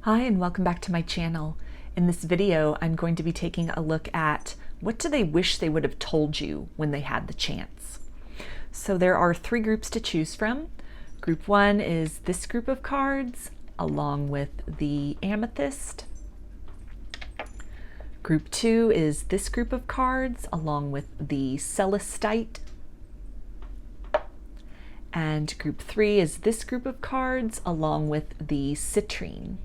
Hi and welcome back to my channel. In this video, I'm going to be taking a look at what do they wish they would have told you when they had the chance. So there are three groups to choose from. Group one is this group of cards along with the Amethyst. Group two is this group of cards along with the Celestite. And group three is this group of cards along with the Citrine.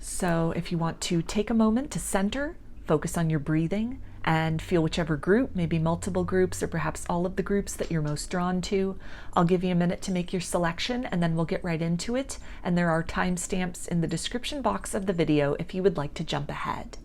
So if you want to take a moment to center, focus on your breathing, and feel whichever group, maybe multiple groups or perhaps all of the groups that you're most drawn to, I'll give you a minute to make your selection and then we'll get right into it. And there are timestamps in the description box of the video if you would like to jump ahead.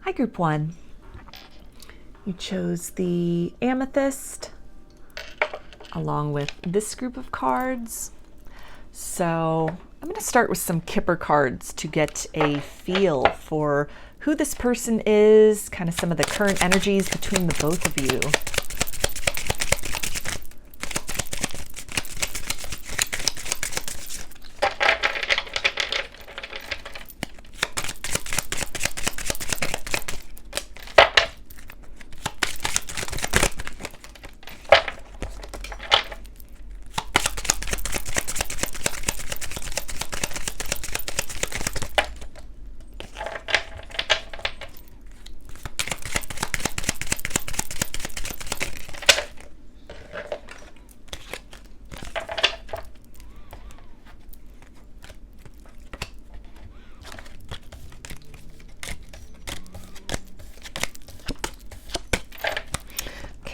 Hi, group one. You chose the Amethyst along with this group of cards. So I'm going to start with some Kipper cards to get a feel for who this person is, kind of some of the current energies between the both of you.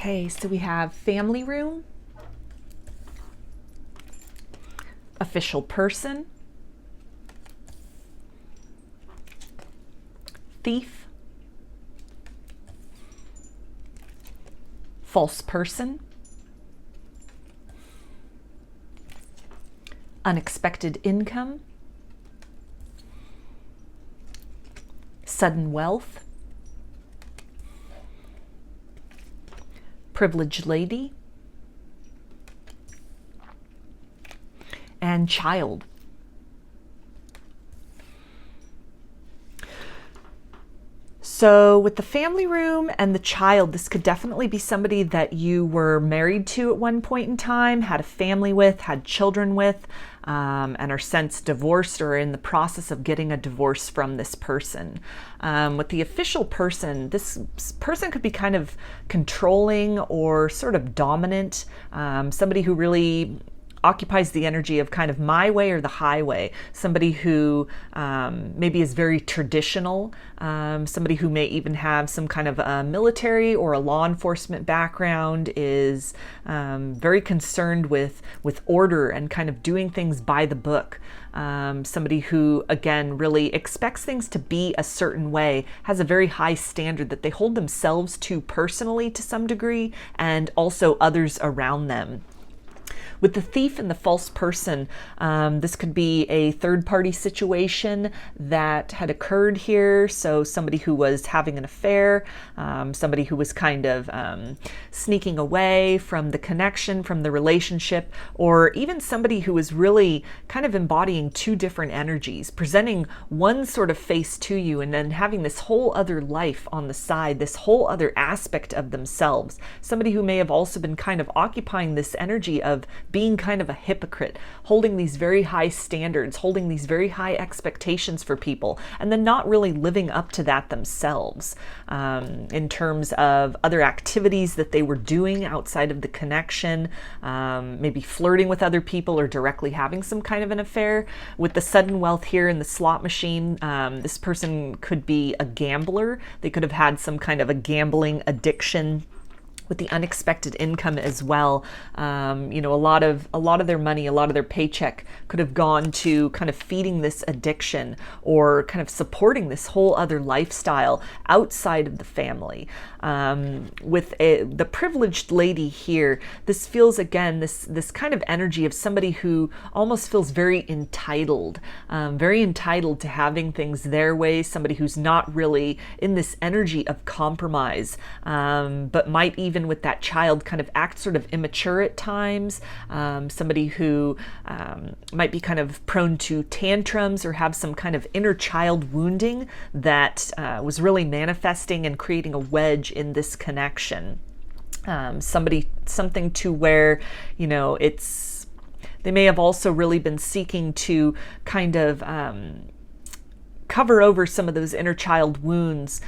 Okay, so we have family room, official person, thief, false person, unexpected income, sudden wealth, privileged lady, and child. So with the family room and the child, this could definitely be somebody that you were married to at one point in time, had a family with, had children with, and are since divorced or in the process of getting a divorce from this person. With the official person, this person could be kind of controlling or sort of dominant, somebody who really occupies the energy of kind of my way or the highway, somebody who maybe is very traditional, somebody who may even have some kind of a military or a law enforcement background, is very concerned with order and kind of doing things by the book. Somebody who, again, really expects things to be a certain way, has a very high standard that they hold themselves to personally to some degree, and also others around them. With the thief and the false person, this could be a third-party situation that had occurred here. So somebody who was having an affair, somebody who was kind of sneaking away from the connection, from the relationship, or even somebody who was really kind of embodying two different energies, presenting one sort of face to you and then having this whole other life on the side, this whole other aspect of themselves. Somebody who may have also been kind of occupying this energy of being kind of a hypocrite, holding these very high standards, holding these very high expectations for people, and then not really living up to that themselves, in terms of other activities that they were doing outside of the connection, maybe flirting with other people or directly having some kind of an affair. With the sudden wealth here in the slot machine, this person could be a gambler. They could have had some kind of a gambling addiction. With the unexpected income as well, you know, a lot of their money, a lot of their paycheck could have gone to kind of feeding this addiction or kind of supporting this whole other lifestyle outside of the family. With the privileged lady here, this feels, again, this kind of energy of somebody who almost feels very entitled to having things their way, somebody who's not really in this energy of compromise, but might even with that child kind of act sort of immature at times, somebody who might be kind of prone to tantrums or have some kind of inner child wounding that was really manifesting and creating a wedge in this connection. Something to where, you know, they may have also really been seeking to kind of cover over some of those inner child wounds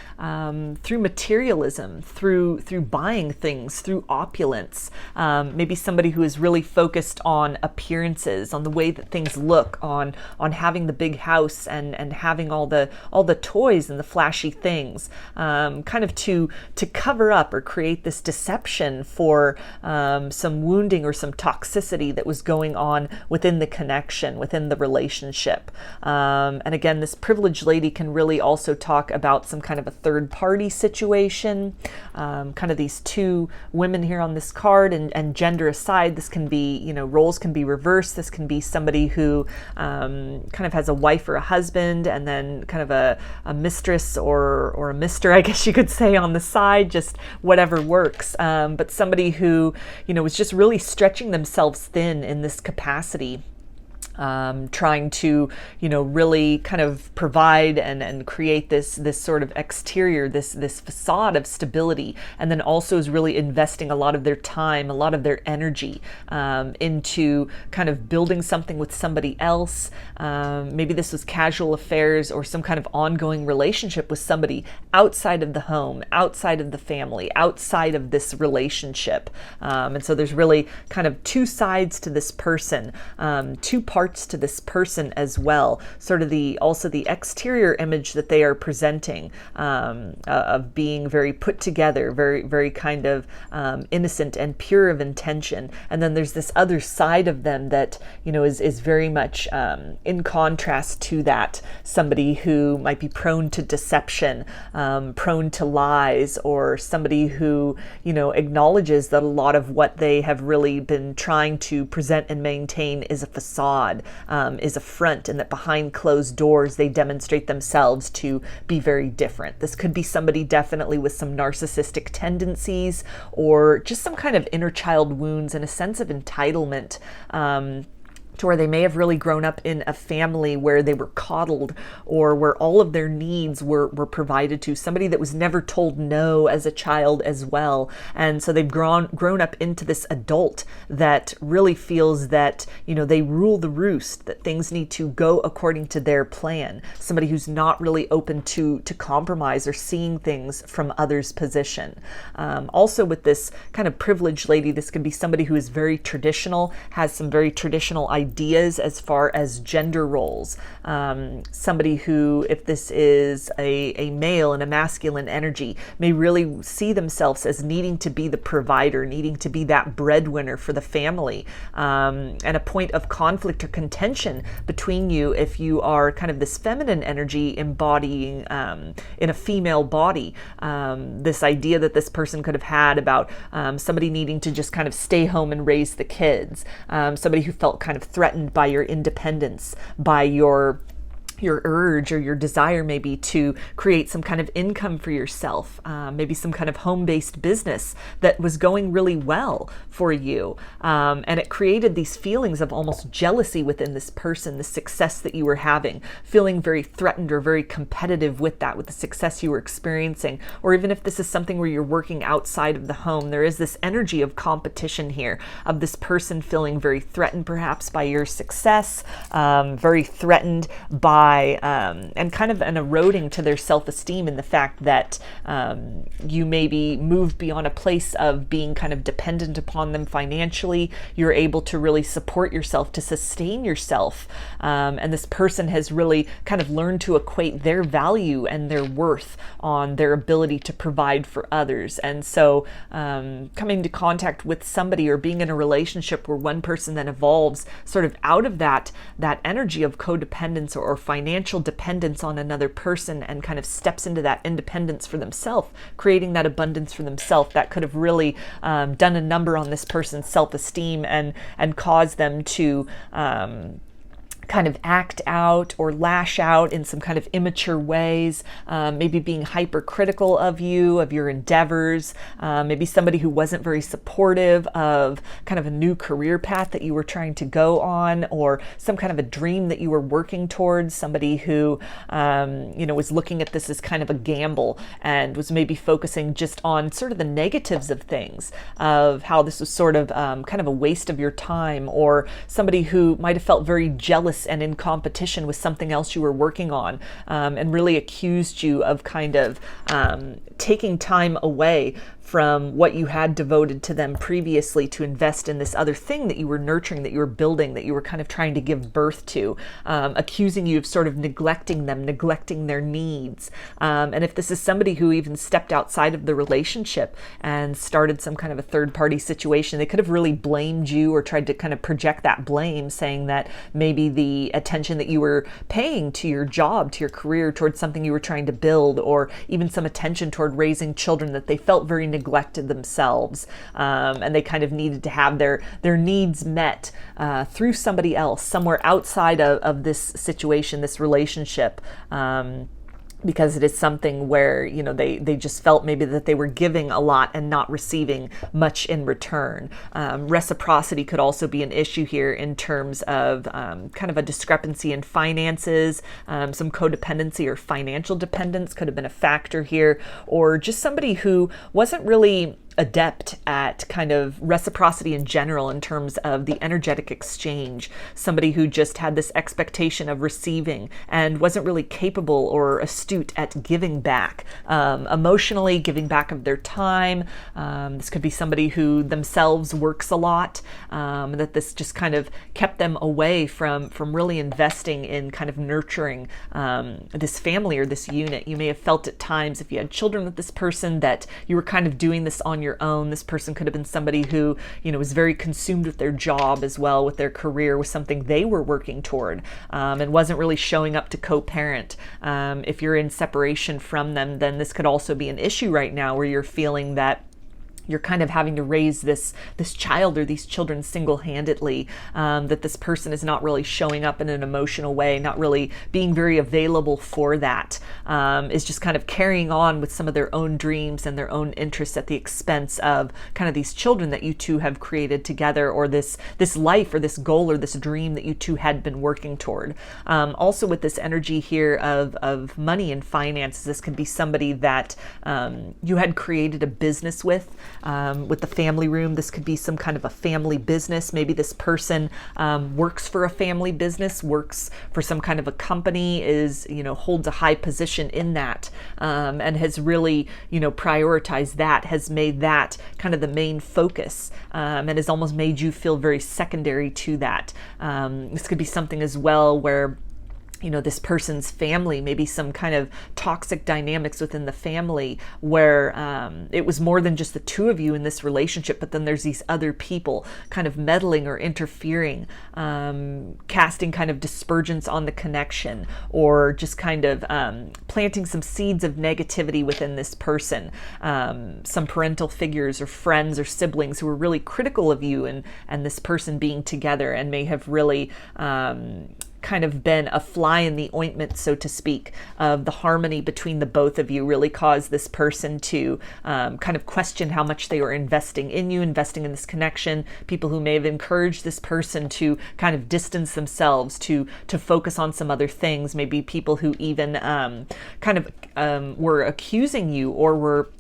through materialism, through buying things, through opulence. Maybe somebody who is really focused on appearances, on the way that things look, on having the big house and having all the toys and the flashy things, kind of to cover up or create this deception for some wounding or some toxicity that was going on within the connection, within the relationship. And again, this privileged lady can really also talk about some kind of a third party situation, kind of these two women here on this card, and gender aside, this can be, you know, roles can be reversed. This can be somebody who kind of has a wife or a husband and then kind of a mistress or a mister, I guess you could say, on the side, just whatever works. But somebody who, you know, was just really stretching themselves thin in this capacity. Trying to, you know, really kind of provide and create this sort of exterior, this facade of stability, and then also is really investing a lot of their time, a lot of their energy into kind of building something with somebody else. Maybe this was casual affairs or some kind of ongoing relationship with somebody outside of the home, outside of the family, outside of this relationship. And so there's really kind of two sides to this person, two parts to this person as well, sort of also the exterior image that they are presenting, of being very put together, very, very kind of innocent and pure of intention. And then there's this other side of them that, you know, is very much in contrast to that, somebody who might be prone to deception, prone to lies, or somebody who, you know, acknowledges that a lot of what they have really been trying to present and maintain is a facade, is a front, and that behind closed doors they demonstrate themselves to be very different. This could be somebody definitely with some narcissistic tendencies or just some kind of inner child wounds and a sense of entitlement, to where they may have really grown up in a family where they were coddled, or where all of their needs were provided to. Somebody that was never told no as a child as well. And so they've grown up into this adult that really feels that, they rule the roost, that things need to go according to their plan. Somebody who's not really open to compromise or seeing things from others' position. Also with this kind of privileged lady, this could be somebody who is very traditional, has some very traditional ideas as far as gender roles. Somebody who, if this is a male and a masculine energy, may really see themselves as needing to be the provider, needing to be that breadwinner for the family, and a point of conflict or contention between you if you are kind of this feminine energy embodying in a female body. This idea that this person could have had about somebody needing to just kind of stay home and raise the kids, somebody who felt kind of threatened by your independence, by your urge or your desire maybe to create some kind of income for yourself, maybe some kind of home-based business that was going really well for you. And it created these feelings of almost jealousy within this person, the success that you were having, feeling very threatened or very competitive with that, with the success you were experiencing. Or even if this is something where you're working outside of the home, there is this energy of competition here, of this person feeling very threatened perhaps by your success, very threatened by and kind of an eroding to their self-esteem in the fact that you maybe moved beyond a place of being kind of dependent upon them financially. You're able to really support yourself, to sustain yourself. And this person has really kind of learned to equate their value and their worth on their ability to provide for others. And so coming to contact with somebody or being in a relationship where one person then evolves sort of out of that energy of codependence or financial dependence on another person and kind of steps into that independence for themselves, creating that abundance for themselves, that could have really done a number on this person's self-esteem and caused them to kind of act out or lash out in some kind of immature ways, maybe being hypercritical of you, of your endeavors, maybe somebody who wasn't very supportive of kind of a new career path that you were trying to go on, or some kind of a dream that you were working towards, somebody who, was looking at this as kind of a gamble and was maybe focusing just on sort of the negatives of things, of how this was sort of kind of a waste of your time, or somebody who might have felt very jealous and in competition with something else you were working on, and really accused you of kind of taking time away from what you had devoted to them previously to invest in this other thing that you were nurturing, that you were building, that you were kind of trying to give birth to, accusing you of sort of neglecting them, neglecting their needs. And if this is somebody who even stepped outside of the relationship and started some kind of a third-party situation, they could have really blamed you or tried to kind of project that blame, saying that maybe the attention that you were paying to your job, to your career, towards something you were trying to build, or even some attention toward raising children, that they felt very neglected themselves, and they kind of needed to have their needs met through somebody else, somewhere outside of this situation, this relationship, because it is something where, they just felt maybe that they were giving a lot and not receiving much in return. Reciprocity could also be an issue here in terms of kind of a discrepancy in finances, some codependency or financial dependence could have been a factor here, or just somebody who wasn't really adept at kind of reciprocity in general in terms of the energetic exchange, somebody who just had this expectation of receiving and wasn't really capable or astute at giving back, emotionally giving back of their time. This could be somebody who themselves works a lot, that this just kind of kept them away from really investing in kind of nurturing this family or this unit. You may have felt at times, if you had children with this person, that you were kind of doing this on your own. This person could have been somebody who, was very consumed with their job as well, with their career, with something they were working toward, and wasn't really showing up to co-parent. If you're in separation from them, then this could also be an issue right now, where you're feeling that you're kind of having to raise this child or these children single-handedly, that this person is not really showing up in an emotional way, not really being very available for that, is just kind of carrying on with some of their own dreams and their own interests at the expense of kind of these children that you two have created together, or this life or this goal or this dream that you two had been working toward. Also with this energy here of money and finances, this could be somebody that you had created a business with the family room. This could be some kind of a family business. Maybe this person works for a family business, works for some kind of a company, holds a high position in that, and has really, prioritized that, has made that kind of the main focus, and has almost made you feel very secondary to that. This could be something as well where this person's family, maybe some kind of toxic dynamics within the family where it was more than just the two of you in this relationship, but then there's these other people kind of meddling or interfering, casting kind of dispersions on the connection, or just kind of planting some seeds of negativity within this person. Some parental figures or friends or siblings who were really critical of you and this person being together, and may have really kind of been a fly in the ointment, so to speak, of the harmony between the both of you, really caused this person to kind of question how much they were investing in you, investing in this connection. People who may have encouraged this person to kind of distance themselves, to focus on some other things. Maybe people who even were accusing you, or were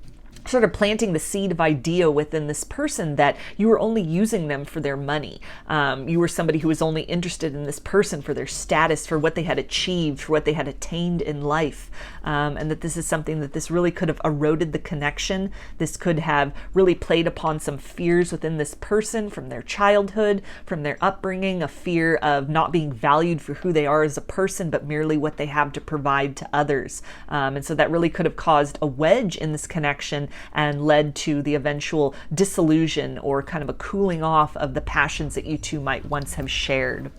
sort of planting the seed of idea within this person that you were only using them for their money. You were somebody who was only interested in this person for their status, for what they had achieved, for what they had attained in life. And that this is something that this really could have eroded the connection. This could have really played upon some fears within this person from their childhood, from their upbringing, a fear of not being valued for who they are as a person, but merely what they have to provide to others. And so that really could have caused a wedge in this connection and led to the eventual dissolution or kind of a cooling off of the passions that you two might once have shared.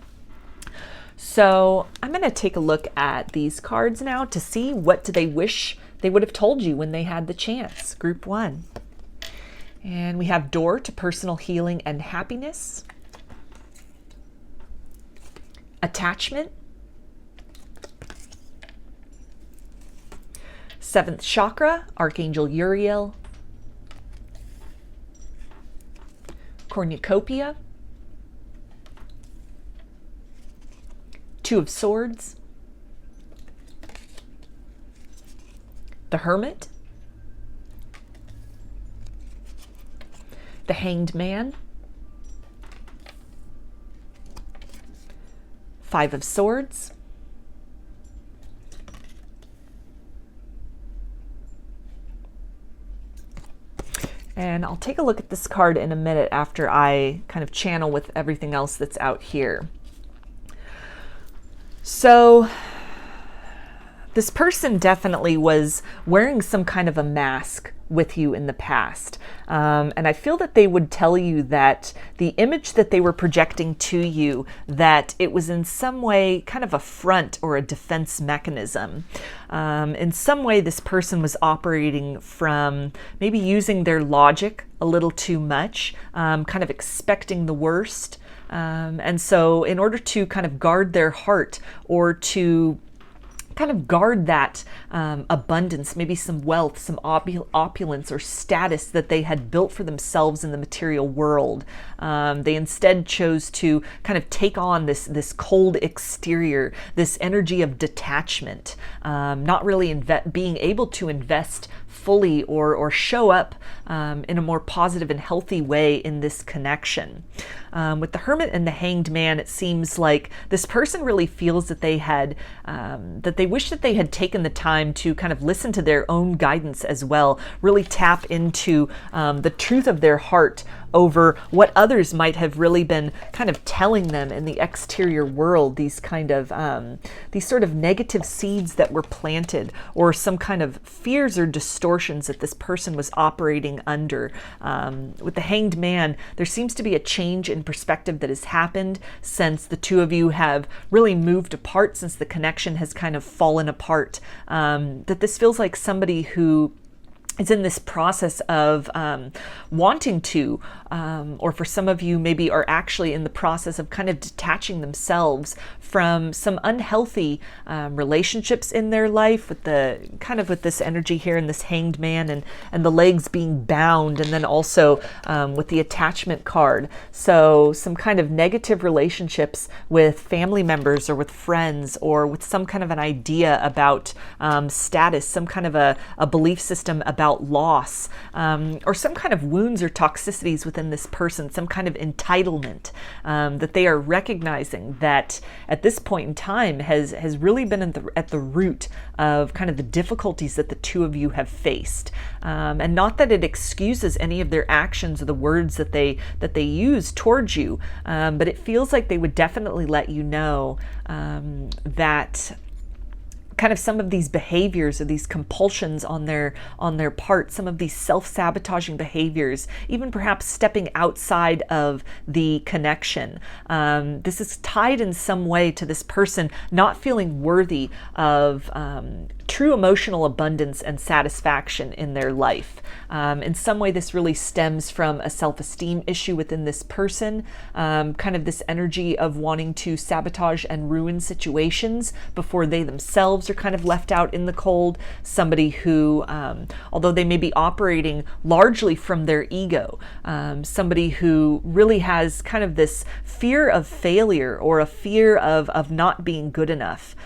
So I'm going to take a look at these cards now to see what do they wish they would have told you when they had the chance. Group 1. And we have door to personal healing and happiness. Attachment. 7th chakra, Archangel Uriel. Cornucopia. 2 of Swords. The Hermit. The Hanged Man. 5 of Swords. And I'll take a look at this card in a minute after I kind of channel with everything else that's out here. So this person definitely was wearing some kind of a mask with you in the past. And I feel that they would tell you that the image that they were projecting to you, that it was in some way kind of a front or a defense mechanism. In some way, this person was operating from maybe using their logic a little too much, kind of expecting the worst. And so in order to kind of guard their heart, or to kind of guard that abundance, maybe some wealth, some opulence or status that they had built for themselves in the material world. They instead chose to kind of take on this cold exterior, this energy of detachment, not really being able to invest fully or show up in a more positive and healthy way in this connection. With the Hermit and the Hanged Man, it seems like this person really feels that they had, that they wish that they had taken the time to kind of listen to their own guidance as well, really tap into the truth of their heart over what others might have really been kind of telling them in the exterior world, these kind of these sort of negative seeds that were planted, or some kind of fears or distortions that this person was operating under. With the Hanged Man, there seems to be a change in perspective that has happened since the two of you have really moved apart, since the connection has kind of fallen apart. That this feels like somebody who is in this process of wanting to, or for some of you maybe are actually in the process of kind of detaching themselves from some unhealthy relationships in their life, with the kind of with this energy here and this hanged man and the legs being bound, and then also with the attachment card. So some kind of negative relationships with family members or with friends, or with some kind of an idea about status, some kind of a belief system about loss, or some kind of wounds or toxicities within this person, some kind of entitlement that they are recognizing that at this point in time has really been at the root of kind of the difficulties that the two of you have faced. And not that it excuses any of their actions or the words that they use towards you, but it feels like they would definitely let you know that kind of some of these behaviors or these compulsions on their part, some of these self-sabotaging behaviors, even perhaps stepping outside of the connection. This is tied in some way to this person not feeling worthy of true emotional abundance and satisfaction in their life. In some way, this really stems from a self-esteem issue within this person, kind of this energy of wanting to sabotage and ruin situations before they themselves are kind of left out in the cold. Somebody who, although they may be operating largely from their ego, somebody who really has kind of this fear of failure or a fear of not being good enough.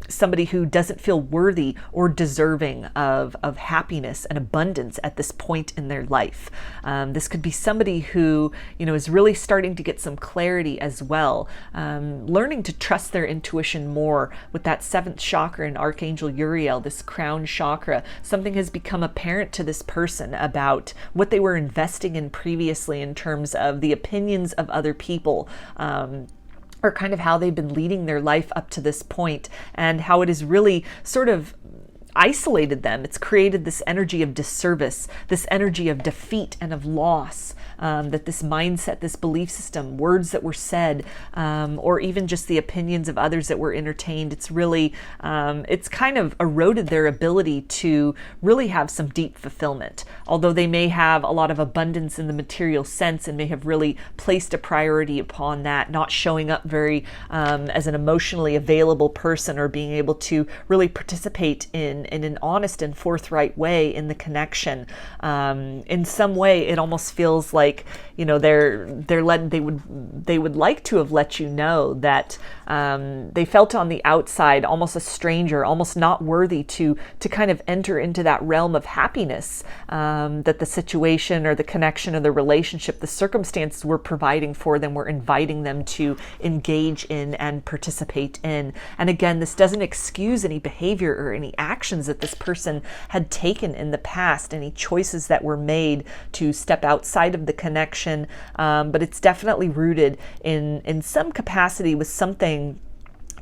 Somebody who doesn't feel worthy or deserving of happiness and abundance at this point in their life. This could be somebody who, is really starting to get some clarity as well, learning to trust their intuition more with that 7th chakra in Archangel Uriel, this crown chakra. Something has become apparent to this person about what they were investing in previously in terms of the opinions of other people, or kind of how they've been leading their life up to this point, and how it has really sort of isolated them. It's created this energy of disservice, this energy of defeat and of loss, that this mindset, this belief system, words that were said, or even just the opinions of others that were entertained, it's really, it's kind of eroded their ability to really have some deep fulfillment. Although they may have a lot of abundance in the material sense and may have really placed a priority upon that, not showing up very as an emotionally available person, or being able to really participate in an honest and forthright way in the connection. In some way, it almost feels like, they would like to have let you know that they felt on the outside almost a stranger, almost not worthy to kind of enter into that realm of happiness that the situation or the connection or the relationship, the circumstances were providing for them, were inviting them to engage in and participate in. And again, this doesn't excuse any behavior or any actions that this person had taken in the past, any choices that were made to step outside of the connection, but it's definitely rooted in some capacity with something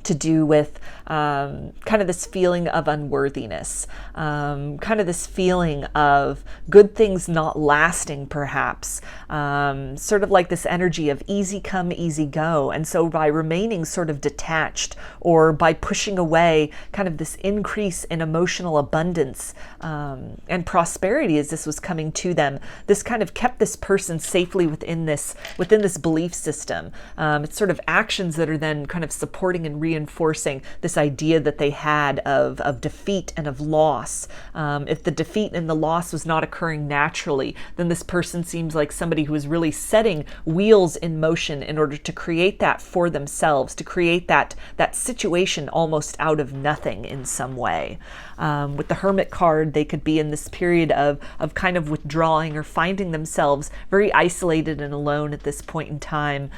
to do with kind of this feeling of unworthiness, kind of this feeling of good things not lasting, perhaps, sort of like this energy of easy come, easy go. And so by remaining sort of detached, or by pushing away kind of this increase in emotional abundance and prosperity as this was coming to them, this kind of kept this person safely within this belief system. It's sort of actions that are then kind of supporting and reinforcing this idea that they had of defeat and of loss. If the defeat and the loss was not occurring naturally, then this person seems like somebody who is really setting wheels in motion in order to create that for themselves, to create that situation almost out of nothing in some way. With the Hermit card, they could be in this period of kind of withdrawing or finding themselves very isolated and alone at this point in time,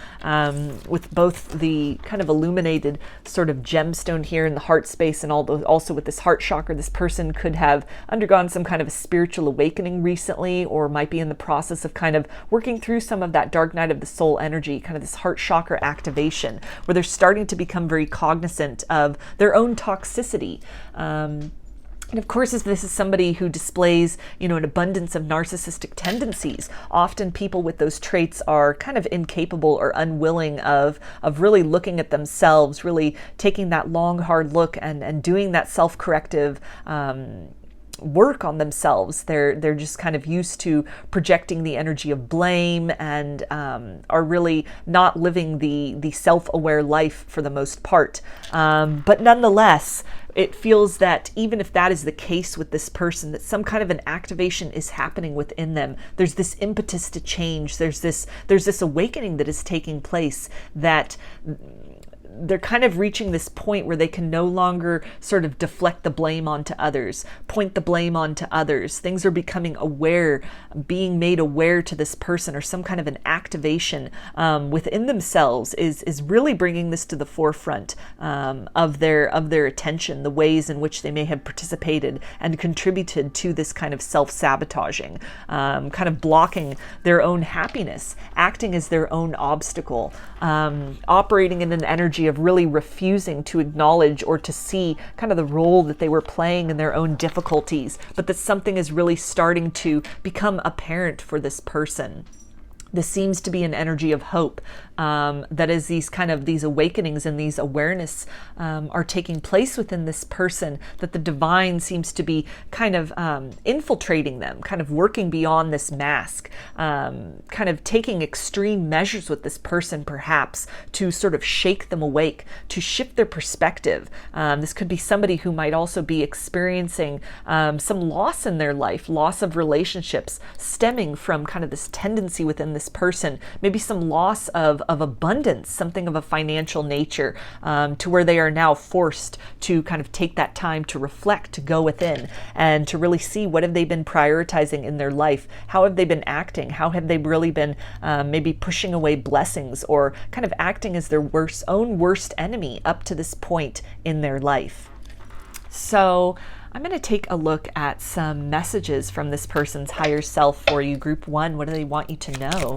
with both the kind of illuminated sort of gemstone here in the heart space, and also with this heart chakra. This person could have undergone some kind of a spiritual awakening recently, or might be in the process of kind of working through some of that dark night of the soul energy, kind of this heart chakra activation, where they're starting to become very cognizant of their own toxicity. And of course, if this is somebody who displays, an abundance of narcissistic tendencies, often people with those traits are kind of incapable or unwilling of really looking at themselves, really taking that long, hard look and doing that self-corrective work on themselves. They're just kind of used to projecting the energy of blame and are really not living the self-aware life for the most part. But nonetheless, it feels that even if that is the case with this person, that some kind of an activation is happening within them. There's this impetus to change. There's this awakening that is taking place, that they're kind of reaching this point where they can no longer sort of deflect the blame onto others, point the blame onto others. Things are becoming aware, being made aware to this person, or some kind of an activation within themselves is really bringing this to the forefront of their attention, the ways in which they may have participated and contributed to this kind of self-sabotaging, kind of blocking their own happiness, acting as their own obstacle, operating in an energy of really refusing to acknowledge or to see kind of the role that they were playing in their own difficulties, but that something is really starting to become apparent for this person. This seems to be an energy of hope, that is these awakenings and these awareness are taking place within this person, that the divine seems to be kind of infiltrating them, kind of working beyond this mask, kind of taking extreme measures with this person, perhaps to sort of shake them awake, to shift their perspective. This could be somebody who might also be experiencing some loss in their life, loss of relationships stemming from kind of this tendency within this person, maybe some loss of abundance, something of a financial nature, to where they are now forced to kind of take that time to reflect, to go within and to really see what have they been prioritizing in their life, how have they been acting, how have they really been maybe pushing away blessings or kind of acting as their own worst enemy up to this point in their life. So I'm going to take a look at some messages from this person's higher self for you, Group 1. What do they want you to know?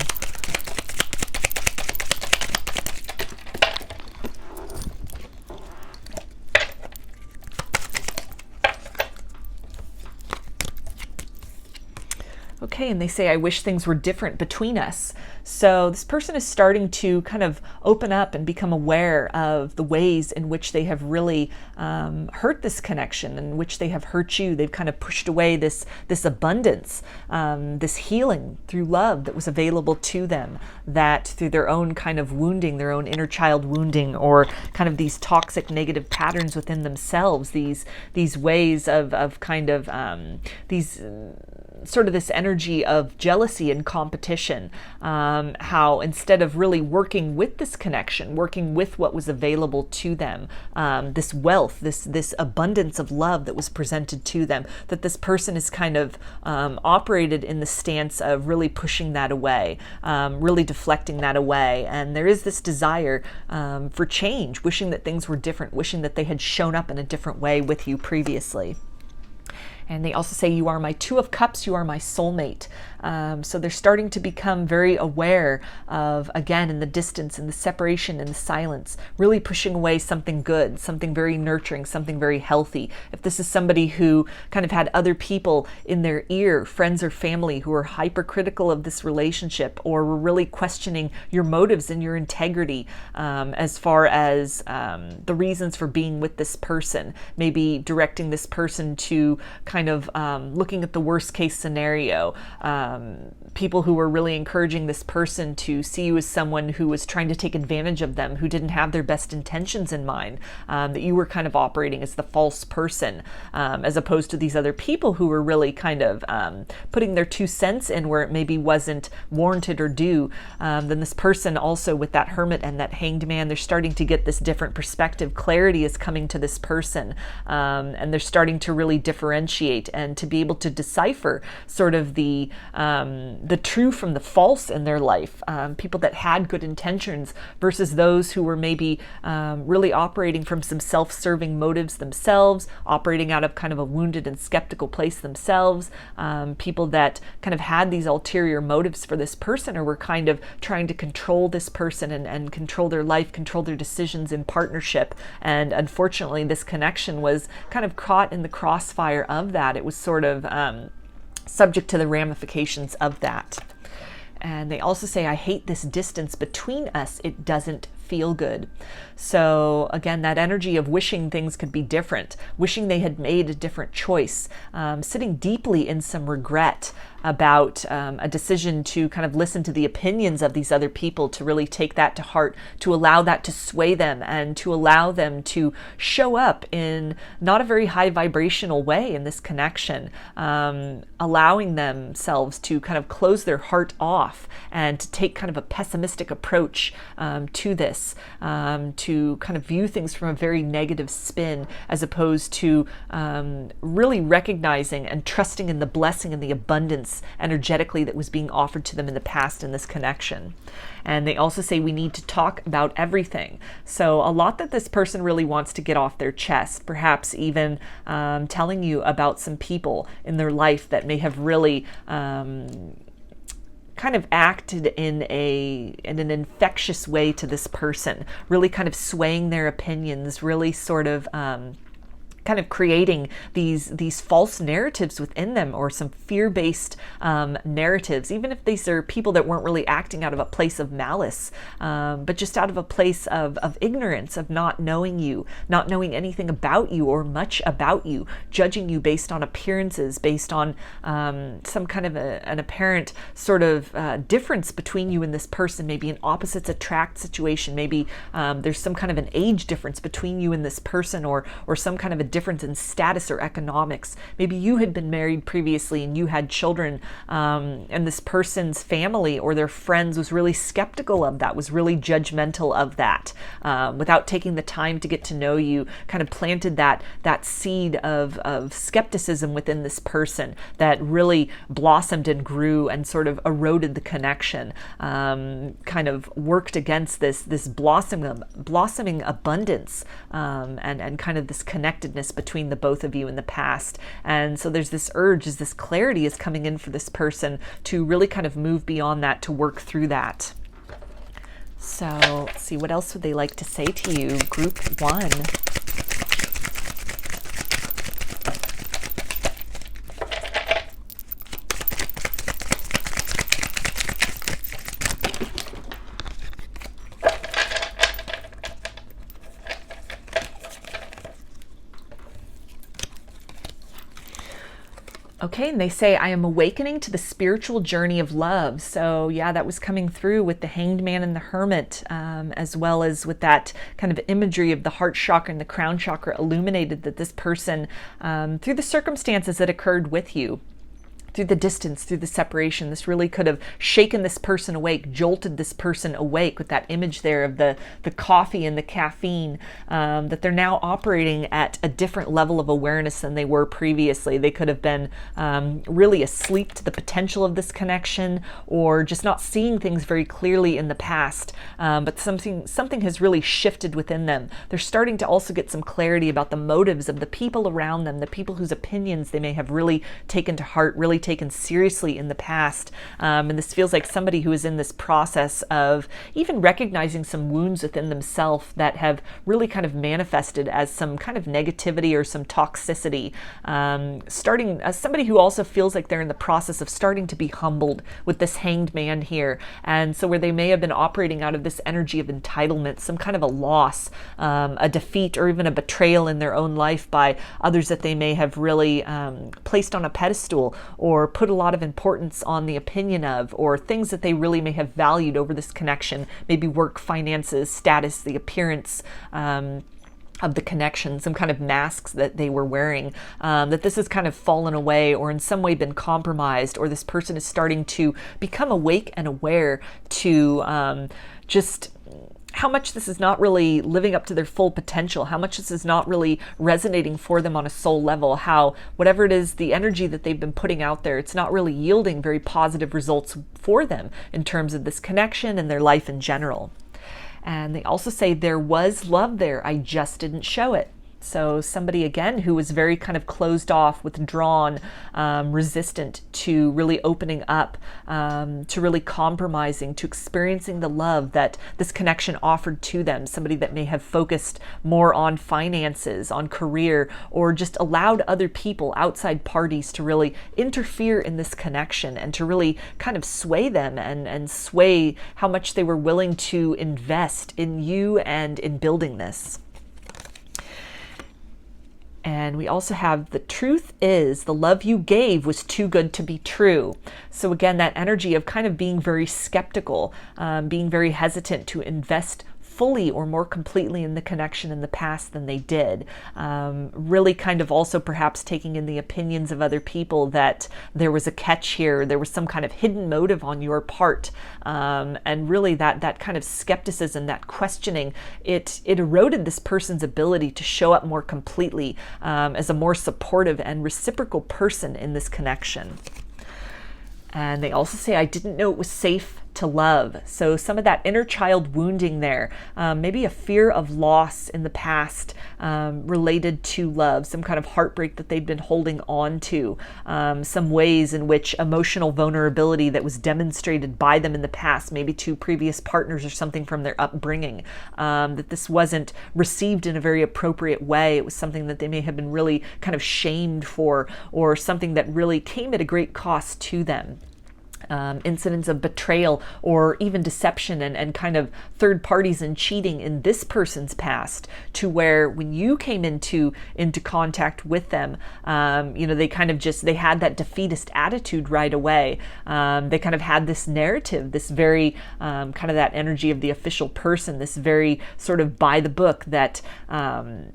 Okay, and they say, I wish things were different between us. So this person is starting to kind of open up and become aware of the ways in which they have really hurt this connection, in which they have hurt you. They've kind of pushed away this abundance, this healing through love that was available to them, that through their own kind of wounding, their own inner child wounding, or kind of these toxic negative patterns within themselves, these ways of kind of these sort of this energy of jealousy and competition, how instead of really working with this connection, working with what was available to them, this wealth, this abundance of love that was presented to them, that this person is kind of operated in the stance of really pushing that away, really deflecting that away. And there is this desire for change, wishing that things were different, wishing that they had shown up in a different way with you previously. And they also say, you are my Two of Cups, you are my soulmate. So they're starting to become very aware of, again, in the distance, in the separation, in the silence, really pushing away something good, something very nurturing, something very healthy. If this is somebody who kind of had other people in their ear, friends or family, who are hypercritical of this relationship, or were really questioning your motives and your integrity as far as the reasons for being with this person, maybe directing this person to kind of looking at the worst case scenario, people who were really encouraging this person to see you as someone who was trying to take advantage of them, who didn't have their best intentions in mind, that you were kind of operating as the false person, as opposed to these other people who were really kind of putting their 2 cents in where it maybe wasn't warranted or due. Then this person also with that Hermit and that Hanged Man, they're starting to get this different perspective. Clarity is coming to this person, and they're starting to really differentiate and to be able to decipher sort of the true from the false in their life, people that had good intentions versus those who were maybe really operating from some self-serving motives themselves, operating out of kind of a wounded and skeptical place themselves, people that kind of had these ulterior motives for this person, or were kind of trying to control this person and control their life, control their decisions in partnership. And unfortunately, this connection was kind of caught in the crossfire of that. It was sort of subject to the ramifications of that. And they also say, I hate this distance between us. It doesn't feel good. So again, that energy of wishing things could be different, wishing they had made a different choice, sitting deeply in some regret about a decision to kind of listen to the opinions of these other people, to really take that to heart, to allow that to sway them, and to allow them to show up in not a very high vibrational way in this connection, allowing themselves to kind of close their heart off and to take kind of a pessimistic approach to this, to kind of view things from a very negative spin, as opposed to really recognizing and trusting in the blessing and the abundance energetically that was being offered to them in the past in this connection. And they also say we need to talk about everything. So a lot that this person really wants to get off their chest, perhaps even telling you about some people in their life that may have really kind of acted in an infectious way to this person, really kind of swaying their opinions, really sort of kind of creating these false narratives within them, or some fear-based narratives, even if these are people that weren't really acting out of a place of malice, but just out of a place of ignorance, of not knowing you, not knowing anything about you or much about you, judging you based on appearances, based on some kind of an apparent sort of difference between you and this person, maybe an opposites attract situation, maybe there's some kind of an age difference between you and this person, or some kind of a difference in status or economics. Maybe you had been married previously and you had children, and this person's family or their friends was really skeptical of that, was really judgmental of that, without taking the time to get to know you, kind of planted that seed of skepticism within this person that really blossomed and grew and sort of eroded the connection, kind of worked against this blossoming abundance, and kind of this connectedness between the both of you in the past. And so there's this urge, as this clarity is coming in for this person, to really kind of move beyond that, to work through that. So let's see, what else would they like to say to you, group 1? Okay, and they say, I am awakening to the spiritual journey of love. So yeah, that was coming through with the Hanged Man and the Hermit, as well as with that kind of imagery of the heart chakra and the crown chakra illuminated, that this person, through the circumstances that occurred with you, through the distance, through the separation, this really could have shaken this person awake, jolted this person awake, with that image there of the coffee and the caffeine, that they're now operating at a different level of awareness than they were previously. They could have been really asleep to the potential of this connection, or just not seeing things very clearly in the past, but something has really shifted within them. They're starting to also get some clarity about the motives of the people around them, the people whose opinions they may have really taken to heart, really taken seriously in the past. And this feels like somebody who is in this process of even recognizing some wounds within themselves that have really kind of manifested as some kind of negativity or some toxicity. Starting as somebody who also feels like they're in the process of starting to be humbled with this Hanged Man here. And so where they may have been operating out of this energy of entitlement, some kind of a loss, a defeat, or even a betrayal in their own life by others that they may have really placed on a pedestal, or put a lot of importance on the opinion of, or things that they really may have valued over this connection, maybe work, finances, status, the appearance of the connection, some kind of masks that they were wearing, that this has kind of fallen away, or in some way been compromised, or this person is starting to become awake and aware to just how much this is not really living up to their full potential, how much this is not really resonating for them on a soul level, how whatever it is, the energy that they've been putting out there, it's not really yielding very positive results for them in terms of this connection and their life in general. And they also say, there was love there, I just didn't show it. So somebody, again, who was very kind of closed off, withdrawn, resistant to really opening up, to really compromising, to experiencing the love that this connection offered to them. Somebody that may have focused more on finances, on career, or just allowed other people, outside parties, to really interfere in this connection and to really kind of sway them and sway how much they were willing to invest in you and in building this. And we also have, the truth is the love you gave was too good to be true. So again, that energy of kind of being very skeptical, being very hesitant to invest fully or more completely in the connection in the past than they did. Really kind of also perhaps taking in the opinions of other people, that there was a catch here, there was some kind of hidden motive on your part. And really that kind of skepticism, that questioning, it eroded this person's ability to show up more completely as a more supportive and reciprocal person in this connection. And they also say, I didn't know it was safe to love. So some of that inner child wounding there, maybe a fear of loss in the past related to love, some kind of heartbreak that they'd been holding on to, some ways in which emotional vulnerability that was demonstrated by them in the past, maybe to previous partners or something from their upbringing, that this wasn't received in a very appropriate way. It was something that they may have been really kind of shamed for, or something that really came at a great cost to them. Incidents of betrayal or even deception and kind of third parties and cheating in this person's past, to where when you came into contact with them, they kind of they had that defeatist attitude right away. They kind of had this narrative, this very kind of that energy of the official person, this very sort of by the book, that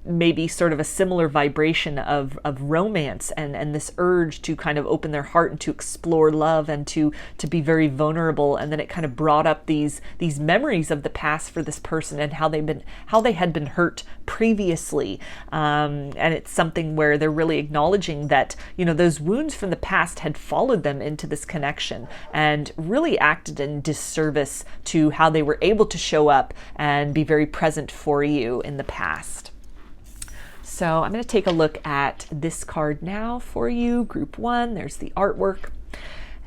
maybe sort of a similar vibration of romance and this urge to kind of open their heart and to explore love and to be very vulnerable. And then it kind of brought up these memories of the past for this person and how they had been hurt previously. And it's something where they're really acknowledging that, those wounds from the past had followed them into this connection and really acted in disservice to how they were able to show up and be very present for you in the past. So I'm going to take a look at this card now for you, group 1. There's the artwork.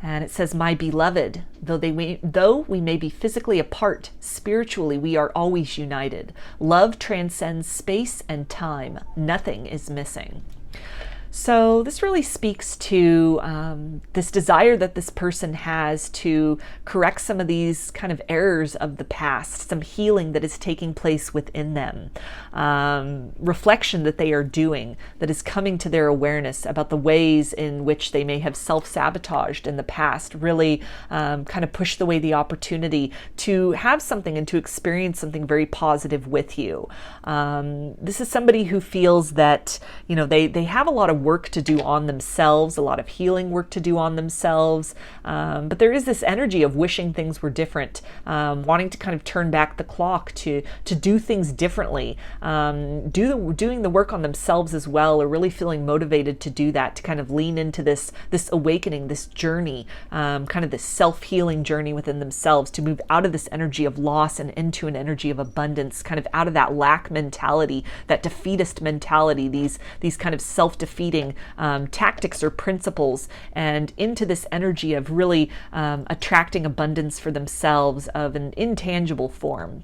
And it says, my beloved, though we may be physically apart, spiritually we are always united. Love transcends space and time. Nothing is missing. So this really speaks to this desire that this person has to correct some of these kind of errors of the past, some healing that is taking place within them, reflection that they are doing that is coming to their awareness about the ways in which they may have self-sabotaged in the past, really kind of pushed away the opportunity to have something and to experience something very positive with you. This is somebody who feels that, they have a lot of work to do on themselves, a lot of healing work to do on themselves. But there is this energy of wishing things were different, wanting to kind of turn back the clock to do things differently, doing the work on themselves as well, or really feeling motivated to do that, to kind of lean into this awakening, this journey, kind of this self-healing journey within themselves, to move out of this energy of loss and into an energy of abundance, kind of out of that lack mentality, that defeatist mentality, these kind of self-defeating tactics or principles, and into this energy of really attracting abundance for themselves of an intangible form.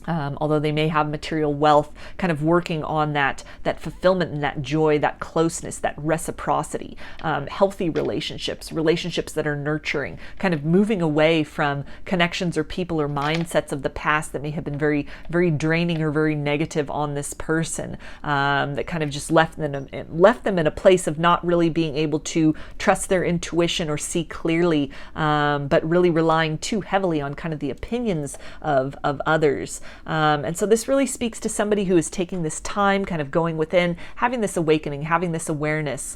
Although they may have material wealth, kind of working on that fulfillment and that joy, that closeness, that reciprocity, healthy relationships that are nurturing, kind of moving away from connections or people or mindsets of the past that may have been very, very draining or very negative on this person, that kind of just left them in a place of not really being able to trust their intuition or see clearly, but really relying too heavily on kind of the opinions of others. And so this really speaks to somebody who is taking this time, kind of going within, having this awakening, having this awareness,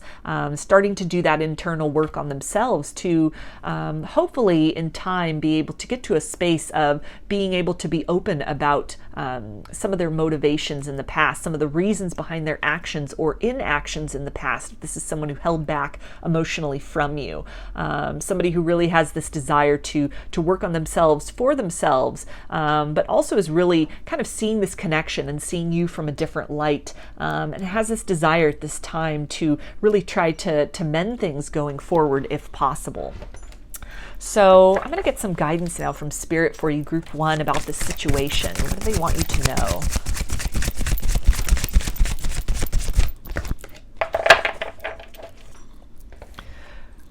starting to do that internal work on themselves to hopefully in time be able to get to a space of being able to be open about some of their motivations in the past, some of the reasons behind their actions or inactions in the past. This is someone who held back emotionally from you, somebody who really has this desire to work on themselves for themselves, but also is really really kind of seeing this connection and seeing you from a different light, and has this desire at this time to really try to mend things going forward if possible. So I'm going to get some guidance now from Spirit for you, Group 1, about this situation. What do they want you to know?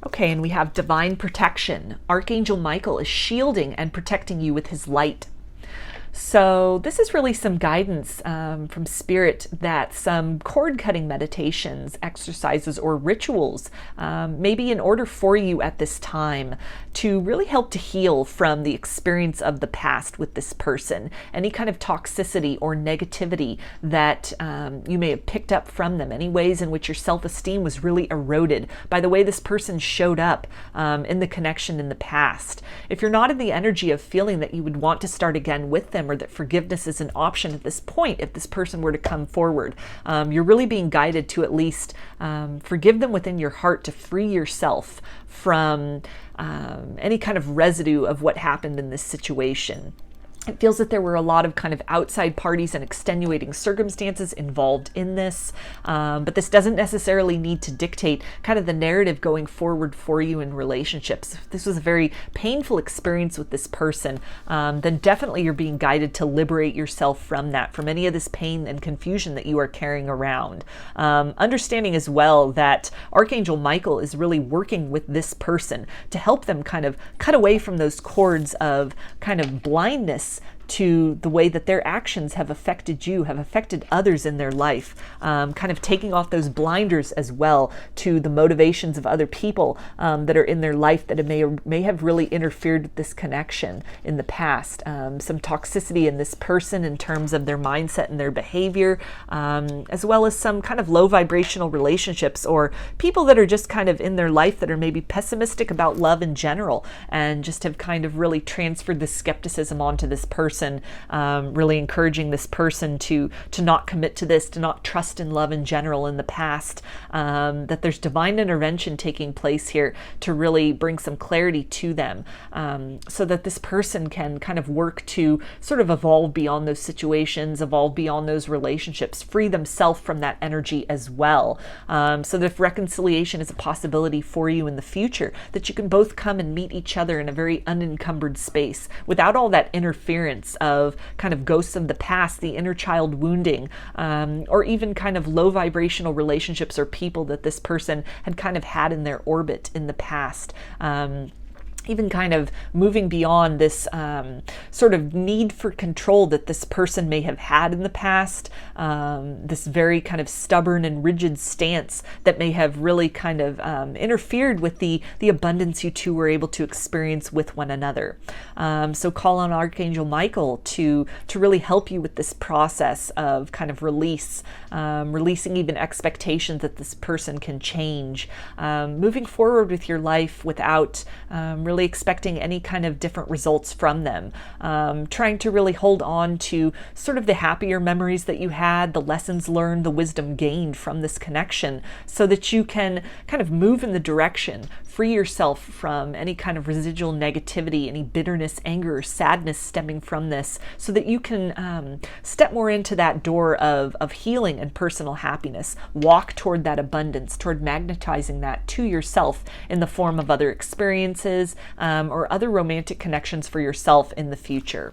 Okay, and we have divine protection. Archangel Michael is shielding and protecting you with his light. So this is really some guidance from Spirit that some cord cutting meditations, exercises, or rituals may be in order for you at this time to really help to heal from the experience of the past with this person. Any kind of toxicity or negativity that you may have picked up from them, any ways in which your self-esteem was really eroded by the way this person showed up in the connection in the past. If you're not in the energy of feeling that you would want to start again with them, or that forgiveness is an option at this point, if this person were to come forward, you're really being guided to at least forgive them within your heart to free yourself from any kind of residue of what happened in this situation. It feels that there were a lot of kind of outside parties and extenuating circumstances involved in this, but this doesn't necessarily need to dictate kind of the narrative going forward for you in relationships. If this was a very painful experience with this person, then definitely you're being guided to liberate yourself from that, from any of this pain and confusion that you are carrying around. Understanding as well that Archangel Michael is really working with this person to help them kind of cut away from those cords of kind of blindness to the way that their actions have affected you, have affected others in their life, kind of taking off those blinders as well to the motivations of other people that are in their life that may have really interfered with this connection in the past. Some toxicity in this person in terms of their mindset and their behavior, as well as some kind of low vibrational relationships or people that are just kind of in their life that are maybe pessimistic about love in general and just have kind of really transferred the skepticism onto this person. Really encouraging this person to not commit to this, to not trust in love in general in the past, that there's divine intervention taking place here to really bring some clarity to them, so that this person can kind of work to sort of evolve beyond those situations, evolve beyond those relationships, free themselves from that energy as well, so that if reconciliation is a possibility for you in the future, that you can both come and meet each other in a very unencumbered space without all that interference of kind of ghosts of the past, the inner child wounding, or even kind of low vibrational relationships or people that this person had kind of had in their orbit in the past. Even kind of moving beyond this sort of need for control that this person may have had in the past, this very kind of stubborn and rigid stance that may have really kind of interfered with the abundance you two were able to experience with one another. So call on Archangel Michael to really help you with this process of kind of releasing even expectations that this person can change, moving forward with your life without really expecting any kind of different results from them, trying to really hold on to sort of the happier memories that you had, the lessons learned, the wisdom gained from this connection, so that you can kind of move in the direction, free yourself from any kind of residual negativity, any bitterness, anger, or sadness stemming from this, so that you can step more into that door of healing and personal happiness, walk toward that abundance, toward magnetizing that to yourself in the form of other experiences, or other romantic connections for yourself in the future.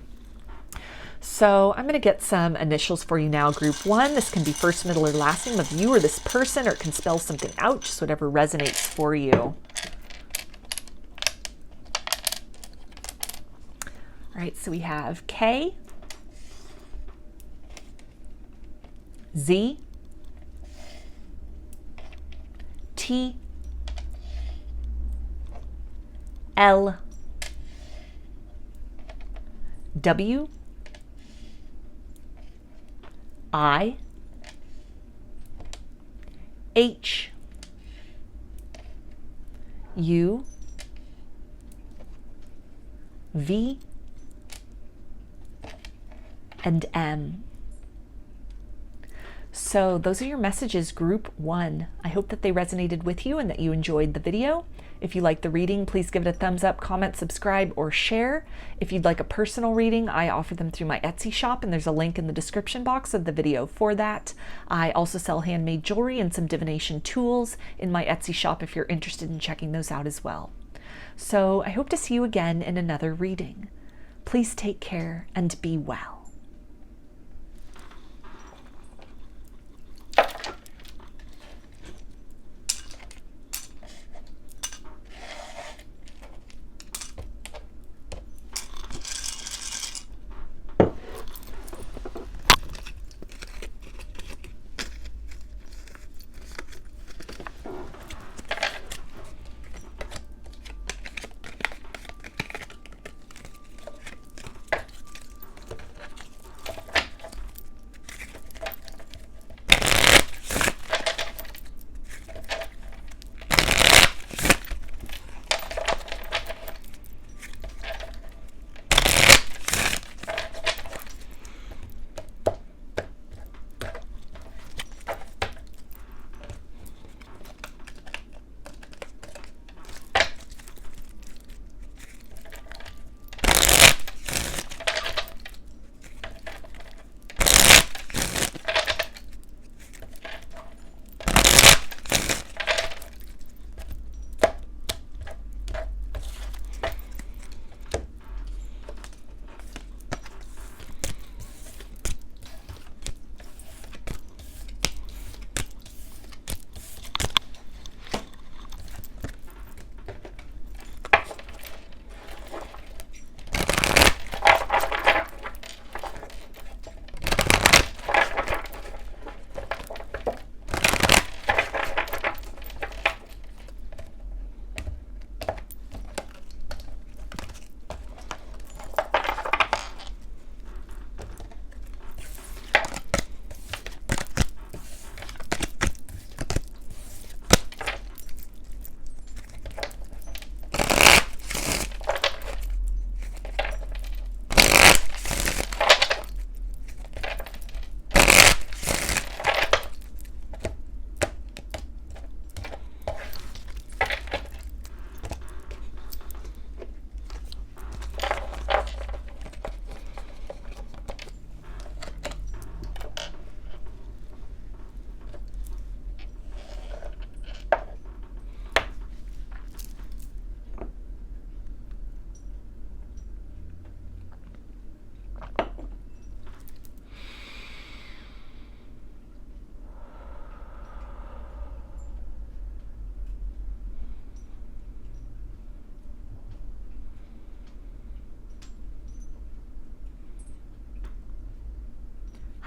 So I'm going to get some initials for you now, Group 1. This can be first, middle, or last name of you or this person, or it can spell something out, just whatever resonates for you. All right, so we have K, Z, T, L, W, I, H, U, V, and M. So those are your messages, Group 1. I hope that they resonated with you and that you enjoyed the video. If you like the reading, please give it a thumbs up, comment, subscribe, or share. If you'd like a personal reading, I offer them through my Etsy shop, and there's a link in the description box of the video for that. I also sell handmade jewelry and some divination tools in my Etsy shop if you're interested in checking those out as well. So I hope to see you again in another reading. Please take care and be well.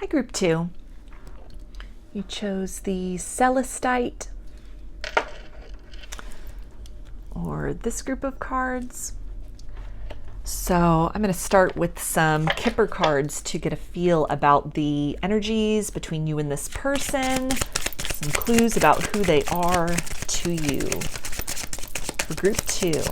Hi, Group 2. You chose the Celestite or this group of cards. So I'm going to start with some Kipper cards to get a feel about the energies between you and this person, some clues about who they are to you for Group 2.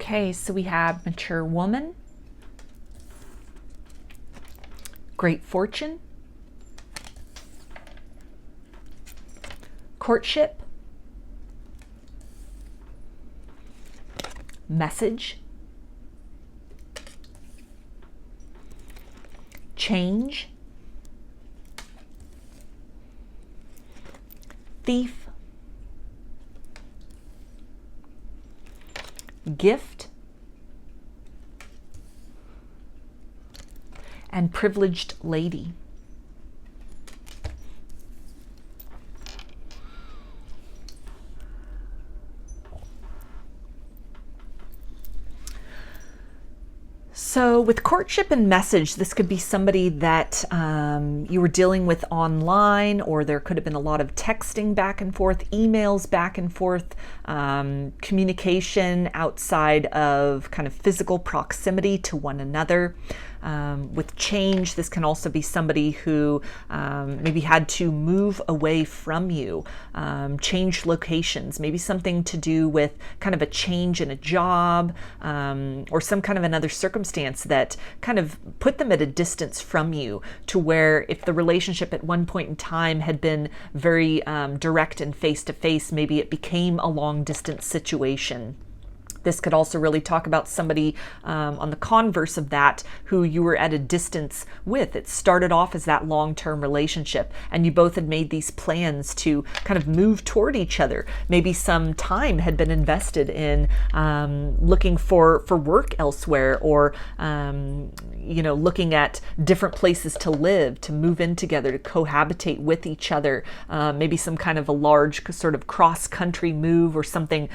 Okay, so we have mature woman, great fortune, courtship, message, change, thief, gift, and privileged lady. So with courtship and message, this could be somebody that you were dealing with online, or there could have been a lot of texting back and forth, emails back and forth, communication outside of kind of physical proximity to one another. With change, this can also be somebody who maybe had to move away from you, change locations, maybe something to do with kind of a change in a job, or some kind of another circumstance that kind of put them at a distance from you, to where if the relationship at one point in time had been very direct and face-to-face, maybe it became a long-distance situation. This could also really talk about somebody on the converse of that, who you were at a distance with. It started off as that long-term relationship, and you both had made these plans to kind of move toward each other. Maybe some time had been invested in looking for work elsewhere, or looking at different places to live, to move in together, to cohabitate with each other. Maybe some kind of a large sort of cross-country move, or something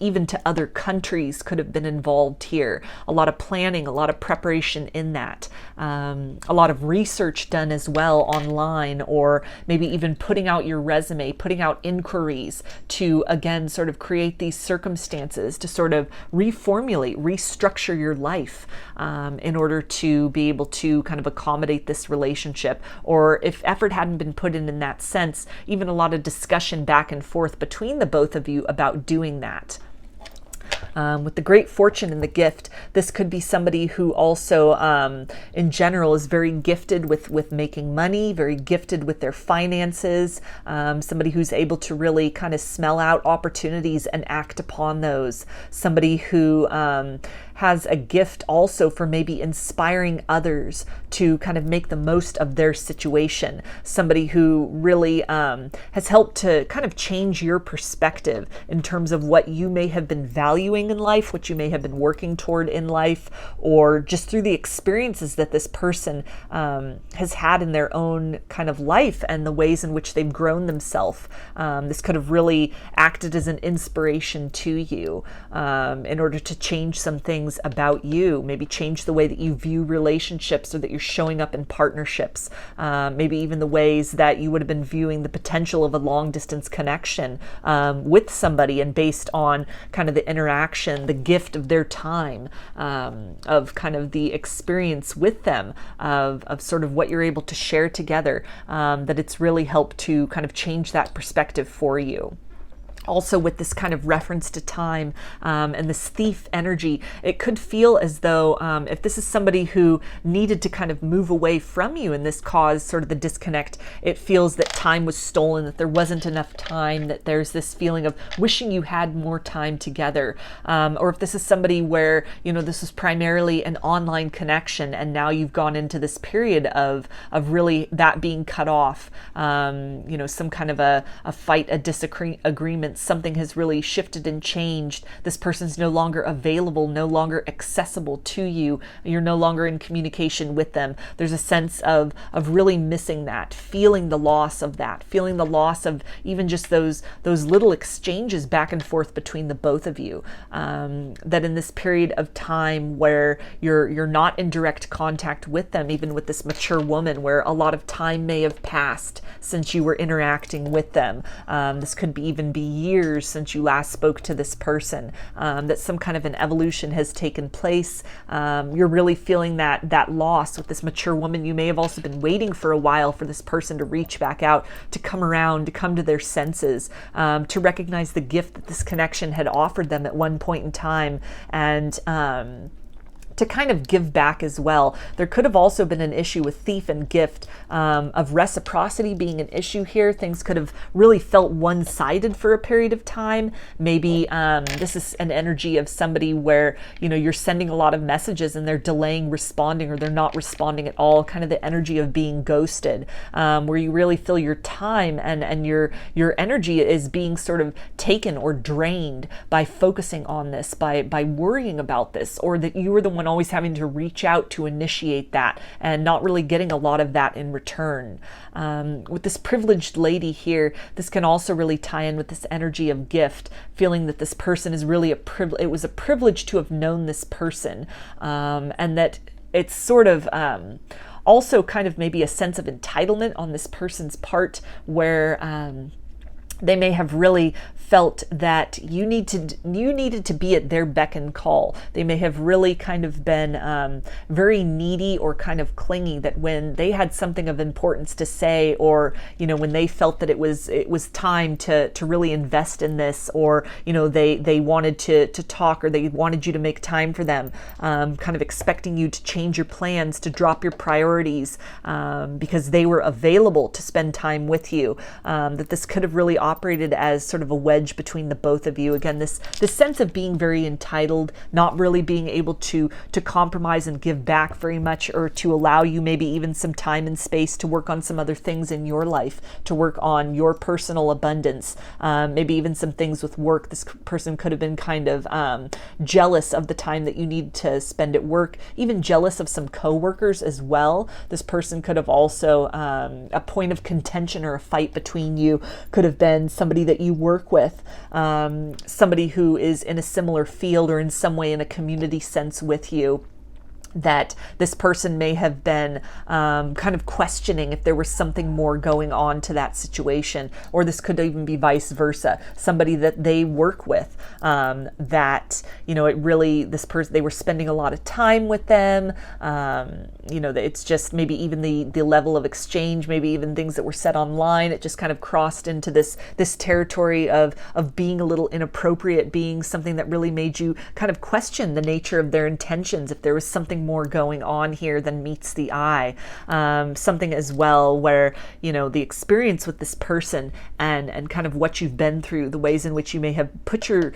even to other countries could have been involved here. A lot of planning, a lot of preparation in that. A lot of research done as well online, or maybe even putting out your resume, putting out inquiries to, again, sort of create these circumstances to sort of reformulate, restructure your life in order to be able to kind of accommodate this relationship. Or if effort hadn't been put in that sense, even a lot of discussion back and forth between the both of you about doing that. With the great fortune and the gift, this could be somebody who also, in general, is very gifted with making money, very gifted with their finances, somebody who's able to really kind of smell out opportunities and act upon those, somebody who has a gift also for maybe inspiring others to kind of make the most of their situation, somebody who really has helped to kind of change your perspective in terms of what you may have been valuing in life, what you may have been working toward in life, or just through the experiences that this person has had in their own kind of life and the ways in which they've grown themselves. This could have really acted as an inspiration to you in order to change some things about you, maybe change the way that you view relationships, or that you're showing up in partnerships, maybe even the ways that you would have been viewing the potential of a long distance connection with somebody, and based on kind of the interaction, the gift of their time, of kind of the experience with them, of sort of what you're able to share together, that it's really helped to kind of change that perspective for you. Also, with this kind of reference to time and this thief energy, it could feel as though if this is somebody who needed to kind of move away from you and this caused sort of the disconnect, it feels that time was stolen, that there wasn't enough time, that there's this feeling of wishing you had more time together. Or if this is somebody where, this is primarily an online connection, and now you've gone into this period of really that being cut off, some kind of a fight, a disagreement, something has really shifted and changed. This person's no longer available, no longer accessible to you. You're no longer in communication with them. There's a sense of really missing that, feeling the loss of that, feeling the loss of even just those little exchanges back and forth between the both of you. That in this period of time where you're not in direct contact with them, even with this mature woman, where a lot of time may have passed since you were interacting with them. This could even be years since you last spoke to this person, that some kind of an evolution has taken place. You're really feeling that loss with this mature woman. You may have also been waiting for a while for this person to reach back out, to come around, to come to their senses, to recognize the gift that this connection had offered them at one point in time, and to kind of give back as well. There could have also been an issue with thief and gift, of reciprocity being an issue here. Things could have really felt one-sided for a period of time. Maybe this is an energy of somebody where, you're sending a lot of messages and they're delaying responding, or they're not responding at all, kind of the energy of being ghosted, where you really feel your time and your energy is being sort of taken or drained by focusing on this, by worrying about this, or that you were the one always having to reach out to initiate that and not really getting a lot of that in return. With this privileged lady here, this can also really tie in with this energy of gift, feeling that this person is really it was a privilege to have known this person, and that it's sort of also kind of maybe a sense of entitlement on this person's part, where they may have really felt that you needed to be at their beck and call. They may have really kind of been very needy or kind of clingy, that when they had something of importance to say, or when they felt that it was time to really invest in this, or they wanted to talk, or they wanted you to make time for them, kind of expecting you to change your plans, to drop your priorities, because they were available to spend time with you, that this could have really operated as sort of a wedge between the both of you. Again, this sense of being very entitled, not really being able to compromise and give back very much, or to allow you maybe even some time and space to work on some other things in your life, to work on your personal abundance, maybe even some things with work. This person could have been kind of jealous of the time that you need to spend at work, even jealous of some coworkers as well. This person could have also, a point of contention or a fight between you could have been somebody that you work with, somebody who is in a similar field or in some way in a community sense with you, that this person may have been kind of questioning if there was something more going on to that situation. Or this could even be vice versa, somebody that they work with, that it really, this person, they were spending a lot of time with them, it's just maybe even the level of exchange, maybe even things that were said online, it just kind of crossed into this territory of being a little inappropriate, being something that really made you kind of question the nature of their intentions, if there was something more going on here than meets the eye. Something as well where, the experience with this person and kind of what you've been through, the ways in which you may have put your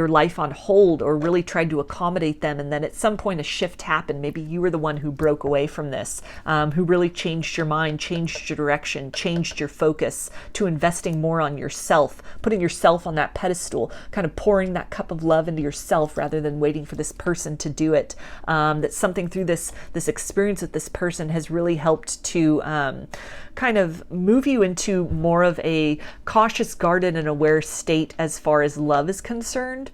life on hold, or really tried to accommodate them, and then at some point a shift happened. Maybe you were the one who broke away from this, who really changed your mind, changed your direction, changed your focus to investing more on yourself, putting yourself on that pedestal, kind of pouring that cup of love into yourself rather than waiting for this person to do it. That something through this experience with this person has really helped to kind of move you into more of a cautious, guarded, and aware state as far as love is concerned.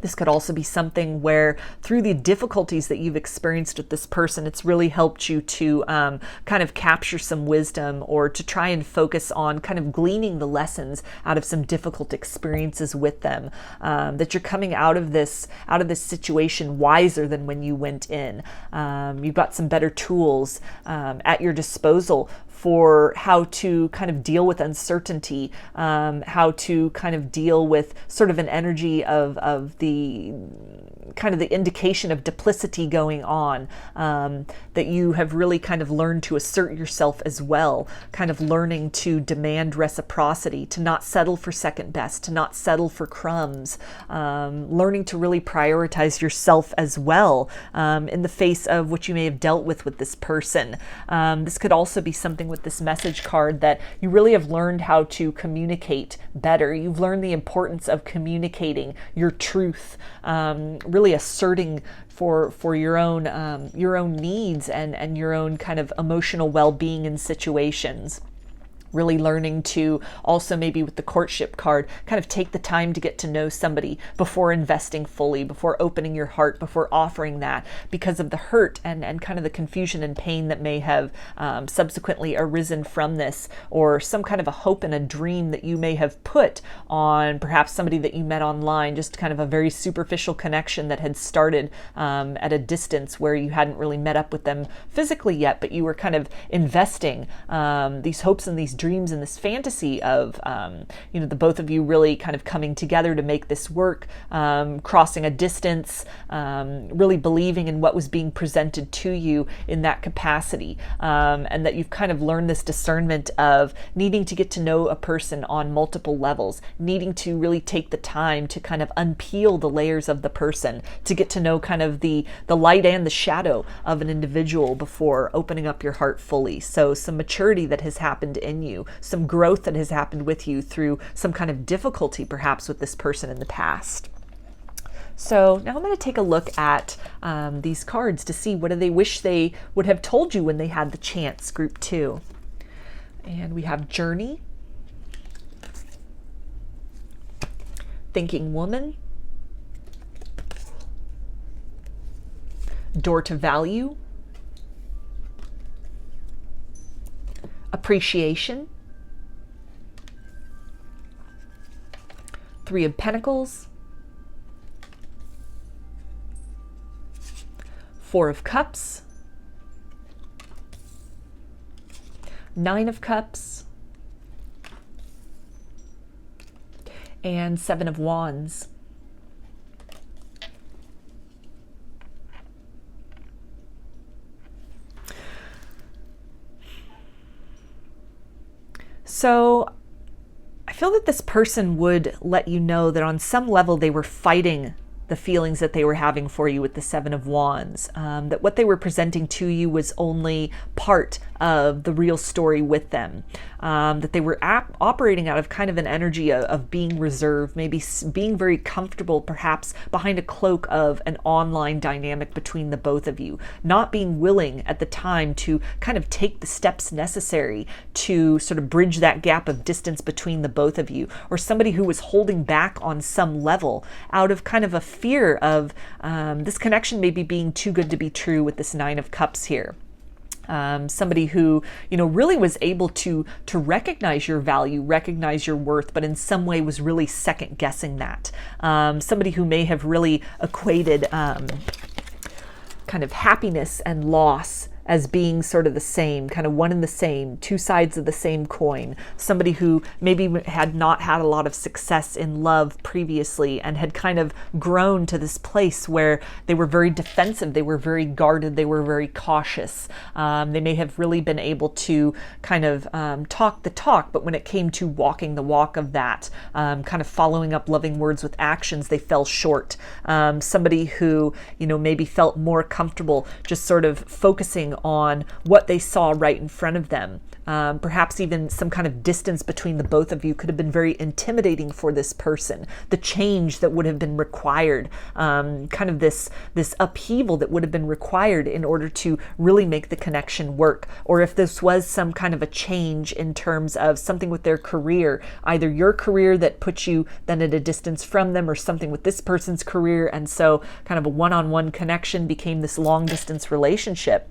This could also be something where, through the difficulties that you've experienced with this person, it's really helped you to kind of capture some wisdom, or to try and focus on kind of gleaning the lessons out of some difficult experiences with them. That you're coming out of this situation wiser than when you went in. You've got some better tools at your disposal for how to kind of deal with uncertainty, how to kind of deal with sort of an energy of the kind of the indication of duplicity going on, that you have really kind of learned to assert yourself as well, kind of learning to demand reciprocity, to not settle for second best, to not settle for crumbs, learning to really prioritize yourself as well, in the face of what you may have dealt with this person. This could also be something with this message card, that you really have learned how to communicate better. You've learned the importance of communicating your truth, really asserting for your own needs and your own kind of emotional well-being in situations. Really learning to also, maybe with the courtship card, kind of take the time to get to know somebody before investing fully, before opening your heart, before offering that, because of the hurt and kind of the confusion and pain that may have subsequently arisen from this, or some kind of a hope and a dream that you may have put on perhaps somebody that you met online, just kind of a very superficial connection that had started at a distance, where you hadn't really met up with them physically yet, but you were kind of investing these hopes and these dreams and this fantasy of the both of you really kind of coming together to make this work, crossing a distance, really believing in what was being presented to you in that capacity, and that you've kind of learned this discernment of needing to get to know a person on multiple levels, needing to really take the time to kind of unpeel the layers of the person, to get to know kind of the light and the shadow of an individual before opening up your heart fully. So some maturity that has happened in you, some growth that has happened with you through some kind of difficulty perhaps with this person in the past. So now I'm going to take a look at these cards to see what do they wish they would have told you when they had the chance, group 2. And we have Journey, Thinking Woman, door to value, appreciation, 3 of Pentacles, 4 of Cups, 9 of Cups, and 7 of Wands. So I feel that this person would let you know that on some level they were fighting the feelings that they were having for you with the 7 of Wands, that what they were presenting to you was only part of the real story with them, that they were operating out of kind of an energy of being reserved, maybe being very comfortable perhaps behind a cloak of an online dynamic between the both of you, not being willing at the time to kind of take the steps necessary to sort of bridge that gap of distance between the both of you, or somebody who was holding back on some level out of kind of a fear of this connection maybe being too good to be true with this 9 of Cups here. Somebody who, really was able to recognize your value, recognize your worth, but in some way was really second guessing that. Somebody who may have really equated kind of happiness and loss as being sort of the same, kind of one and the same, 2 sides of the same coin. Somebody who maybe had not had a lot of success in love previously and had kind of grown to this place where they were very defensive, they were very guarded, they were very cautious. They may have really been able to kind of talk the talk, but when it came to walking the walk of that, kind of following up loving words with actions, they fell short. Somebody who, maybe felt more comfortable just sort of focusing on what they saw right in front of them. Perhaps even some kind of distance between the both of you could have been very intimidating for this person. The change that would have been required, kind of this upheaval that would have been required in order to really make the connection work. Or if this was some kind of a change in terms of something with their career, either your career that puts you then at a distance from them, or something with this person's career, and so kind of a one-on-one connection became this long-distance relationship.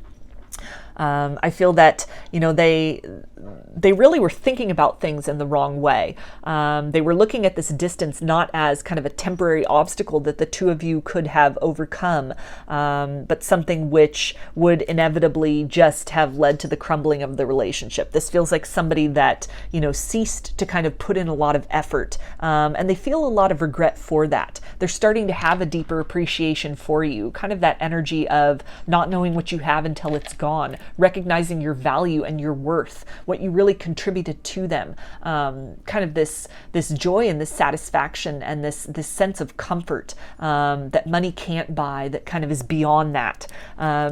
I feel that, they really were thinking about things in the wrong way. They were looking at this distance not as kind of a temporary obstacle that the two of you could have overcome, but something which would inevitably just have led to the crumbling of the relationship. This feels like somebody that, ceased to kind of put in a lot of effort, and they feel a lot of regret for that. They're starting to have a deeper appreciation for you, kind of that energy of not knowing what you have until it's gone, recognizing your value and your worth, what you really contributed to them, kind of this joy and this satisfaction and this sense of comfort that money can't buy, that kind of is beyond that.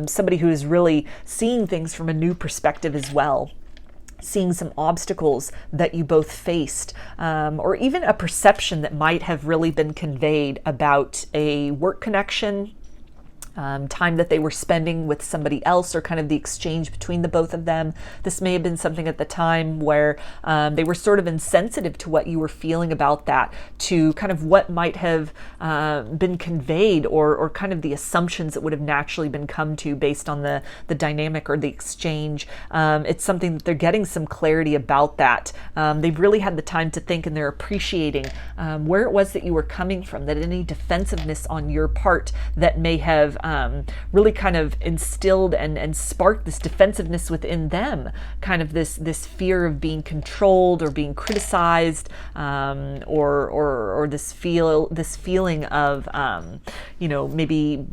Somebody who is really seeing things from a new perspective as well, seeing some obstacles that you both faced, or even a perception that might have really been conveyed about a work connection, time that they were spending with somebody else, or kind of the exchange between the both of them. This may have been something at the time where they were sort of insensitive to what you were feeling about that, to kind of what might have been conveyed, or kind of the assumptions that would have naturally been come to based on the dynamic or the exchange. It's something that they're getting some clarity about that. They've really had the time to think, and they're appreciating where it was that you were coming from, that any defensiveness on your part that may have really kind of instilled and sparked this defensiveness within them, kind of this fear of being controlled or being criticized, or this feeling of maybe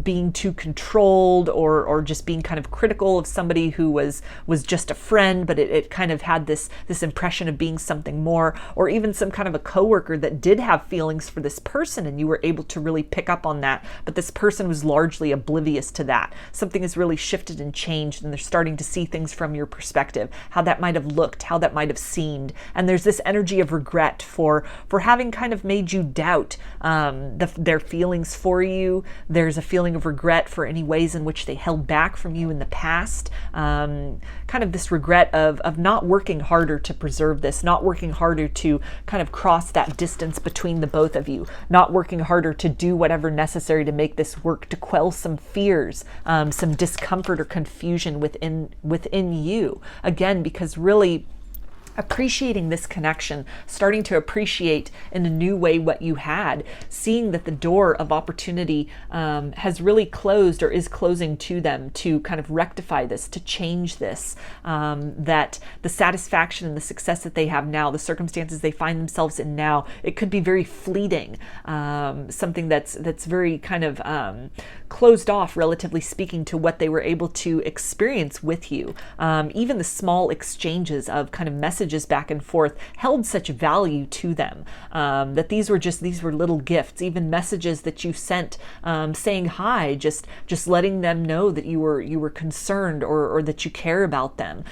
being too controlled, or just being kind of critical of somebody who was just a friend, but it kind of had this impression of being something more, or even some kind of a coworker that did have feelings for this person, and you were able to really pick up on that, but this person was largely oblivious to that. Something has really shifted and changed, and they're starting to see things from your perspective, how that might have looked, how that might have seemed. And there's this energy of regret for having kind of made you doubt their feelings for you. There's a feeling of regret for any ways in which they held back from you in the past. Kind of this regret of not working harder to preserve this, not working harder to kind of cross that distance between the both of you, not working harder to do whatever necessary to make this work, to quell some fears, some discomfort or confusion within you. Again, because really appreciating this connection, starting to appreciate in a new way what you had, seeing that the door of opportunity has really closed or is closing to them to kind of rectify this, to change this, that the satisfaction and the success that they have now, the circumstances they find themselves in now, it could be very fleeting, something that's very kind of closed off, relatively speaking, to what they were able to experience with you. Even the small exchanges of kind of messages back and forth held such value to them, that these were little gifts, even messages that you sent, saying hi, just letting them know that you were concerned or that you care about them.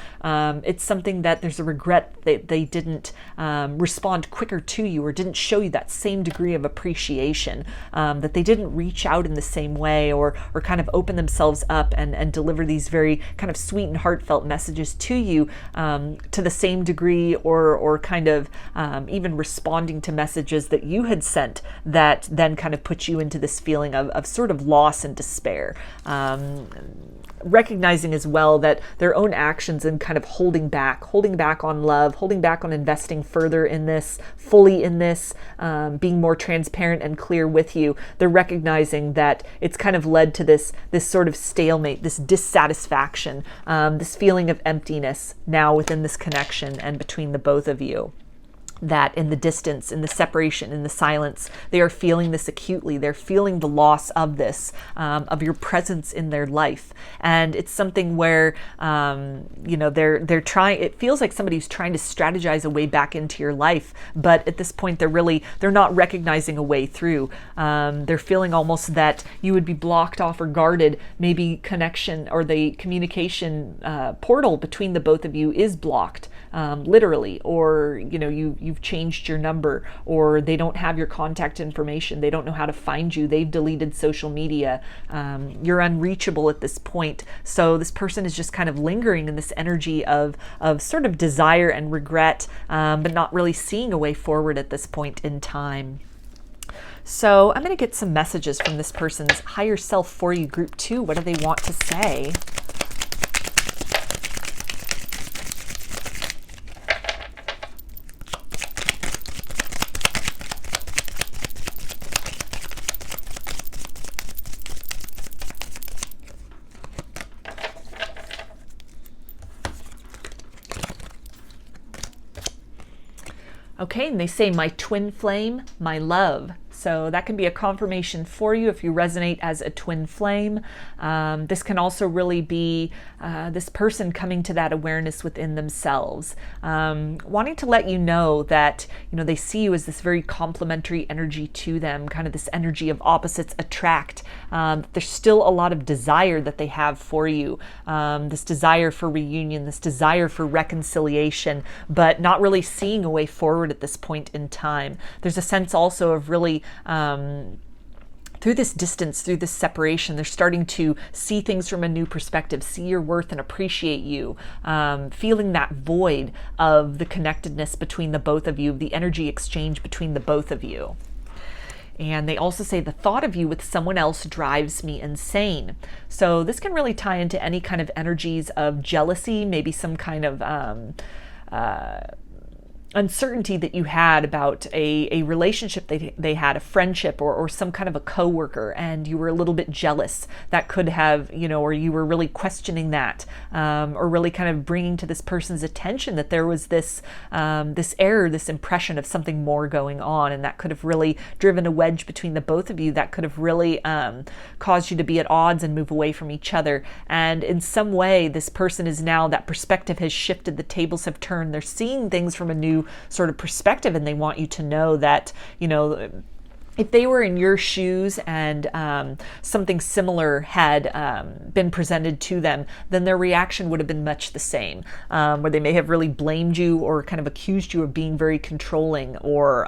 It's something that there's a regret that they didn't respond quicker to you, or didn't show you that same degree of appreciation, that they didn't reach out in the same way, or kind of open themselves up and deliver these very kind of sweet and heartfelt messages to you, to the same degree, or kind of even responding to messages that you had sent that then kind of put you into this feeling of sort of loss and despair. Recognizing as well that their own actions and kind of holding back on love, holding back on investing further in this, fully in this, being more transparent and clear with you. They're recognizing that it's kind of led to this sort of stalemate, this dissatisfaction, this feeling of emptiness now within this connection and between the both of you. That in the distance, in the separation, in the silence, they are feeling this acutely. They're feeling the loss of this, of your presence in their life. And it's something where, they're trying, it feels like somebody's trying to strategize a way back into your life. But at this point, they're not recognizing a way through. They're feeling almost that you would be blocked off or guarded. Maybe connection or the communication portal between the both of you is blocked, literally, or, you've changed your number, or they don't have your contact information. They don't know how to find you. They've deleted social media. You're unreachable at this point. So this person is just kind of lingering in this energy of sort of desire and regret, but not really seeing a way forward at this point in time. So I'm going to get some messages from this person's higher self for you, group 2. What do they want to say? Okay, and they say, my twin flame, my love. So that can be a confirmation for you if you resonate as a twin flame. This can also really be this person coming to that awareness within themselves, wanting to let you know that, they see you as this very complementary energy to them, kind of this energy of opposites attract. There's still a lot of desire that they have for you, this desire for reunion, this desire for reconciliation, but not really seeing a way forward at this point in time. There's a sense also of really through this distance, through this separation, they're starting to see things from a new perspective, see your worth and appreciate you, feeling that void of the connectedness between the both of you, the energy exchange between the both of you. And they also say, the thought of you with someone else drives me insane. So this can really tie into any kind of energies of jealousy, maybe some kind of uncertainty that you had about a relationship they had, a friendship, or some kind of a coworker, and you were a little bit jealous. That could have, or you were really questioning that, or really kind of bringing to this person's attention that there was this error, this impression of something more going on, and that could have really driven a wedge between the both of you. That could have really caused you to be at odds and move away from each other. And in some way, this person is now, that perspective has shifted, the tables have turned. They're seeing things from a new sort of perspective, and they want you to know that, if they were in your shoes and something similar had been presented to them, then their reaction would have been much the same, where they may have really blamed you or kind of accused you of being very controlling or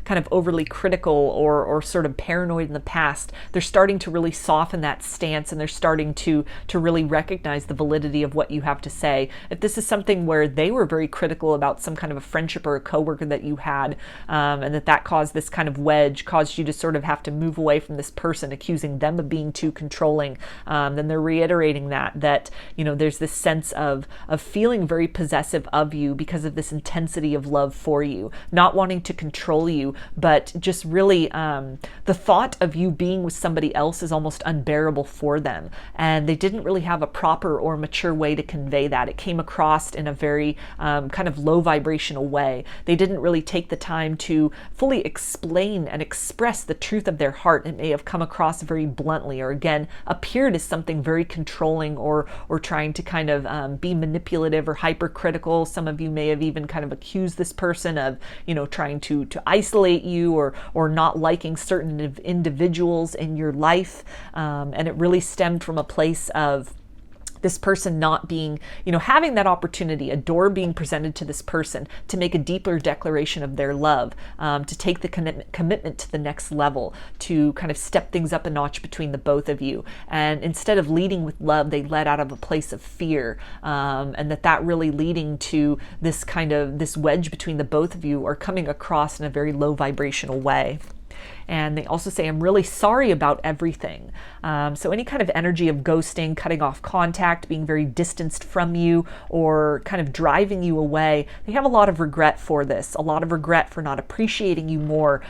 kind of overly critical or sort of paranoid in the past. They're starting to really soften that stance, and they're starting to really recognize the validity of what you have to say. If this is something where they were very critical about some kind of a friendship or a coworker that you had, and that caused this kind of wedge, caused you to sort of have to move away from this person, accusing them of being too controlling, then they're reiterating that, you know, there's this sense of feeling very possessive of you because of this intensity of love for you, not wanting to control you, but just really the thought of you being with somebody else is almost unbearable for them. And they didn't really have a proper or mature way to convey that. It came across in a very kind of low vibrational way. They didn't really take the time to fully explain and express the truth of their heart. It may have come across very bluntly, or again, appeared as something very controlling or trying to kind of be manipulative or hypercritical. Some of you may have even kind of accused this person of, you know, trying to isolate you or not liking certain individuals in your life. And it really stemmed from a place of this person not being, you know, having that opportunity, a door being presented to this person to make a deeper declaration of their love, to take the commitment to the next level, to kind of step things up a notch between the both of you. And instead of leading with love, they led out of a place of fear, and that really leading to this kind of this wedge between the both of you are coming across in a very low vibrational way. And they also say, I'm really sorry about everything. So any kind of energy of ghosting, cutting off contact, being very distanced from you, or kind of driving you away, they have a lot of regret for this, a lot of regret for not appreciating you more,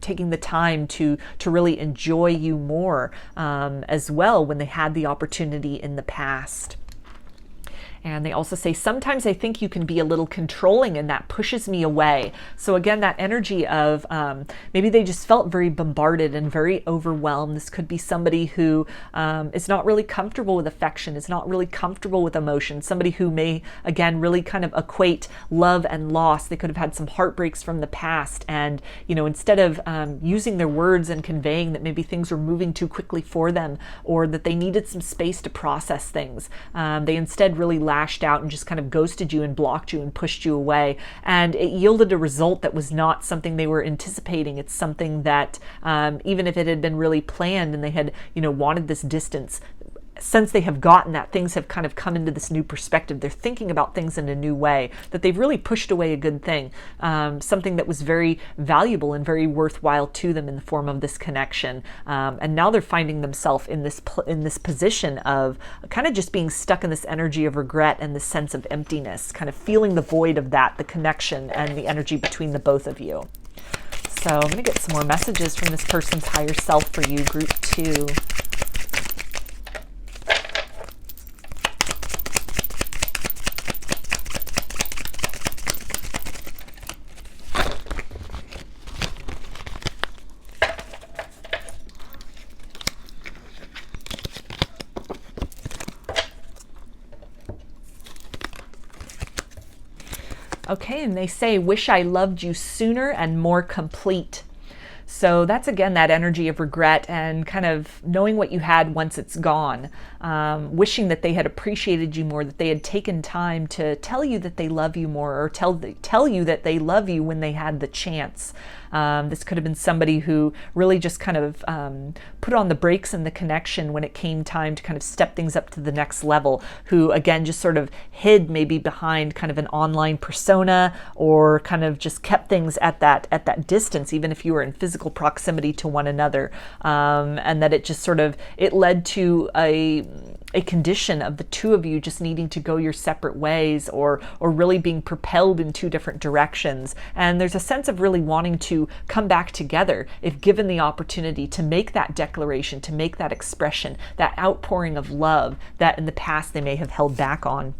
taking the time to really enjoy you more as well when they had the opportunity in the past. And they also say, sometimes I think you can be a little controlling and that pushes me away. So again, that energy of maybe they just felt very bombarded and very overwhelmed. This could be somebody who is not really comfortable with affection, is not really comfortable with emotion. Somebody who may, again, really kind of equate love and loss. They could have had some heartbreaks from the past. And, you know, instead of using their words and conveying that maybe things were moving too quickly for them, or that they needed some space to process things, they instead really lashed out and just kind of ghosted you and blocked you and pushed you away. And it yielded a result that was not something they were anticipating. It's something that even if it had been really planned and they had, you know, wanted this distance, since they have gotten that, things have kind of come into this new perspective. They're thinking about things in a new way, that they've really pushed away a good thing, something that was very valuable and very worthwhile to them in the form of this connection. And now they're finding themselves in this position of kind of just being stuck in this energy of regret and this sense of emptiness, kind of feeling the void of that, the connection and the energy between the both of you. So I'm going to get some more messages from this person's higher self for you, group 2. Okay, and they say, wish I loved you sooner and more complete. So that's, again, that energy of regret and kind of knowing what you had once it's gone, wishing that they had appreciated you more, that they had taken time to tell you that they love you more, or tell you that they love you when they had the chance. This could have been somebody who really just kind of put on the brakes in the connection when it came time to kind of step things up to the next level, who again just sort of hid maybe behind kind of an online persona, or kind of just kept things at that distance, even if you were in physical proximity to one another, and that it just sort of, it led to a condition of the two of you just needing to go your separate ways, or really being propelled in two different directions. And there's a sense of really wanting to come back together if given the opportunity to make that declaration, to make that expression, that outpouring of love that in the past they may have held back on.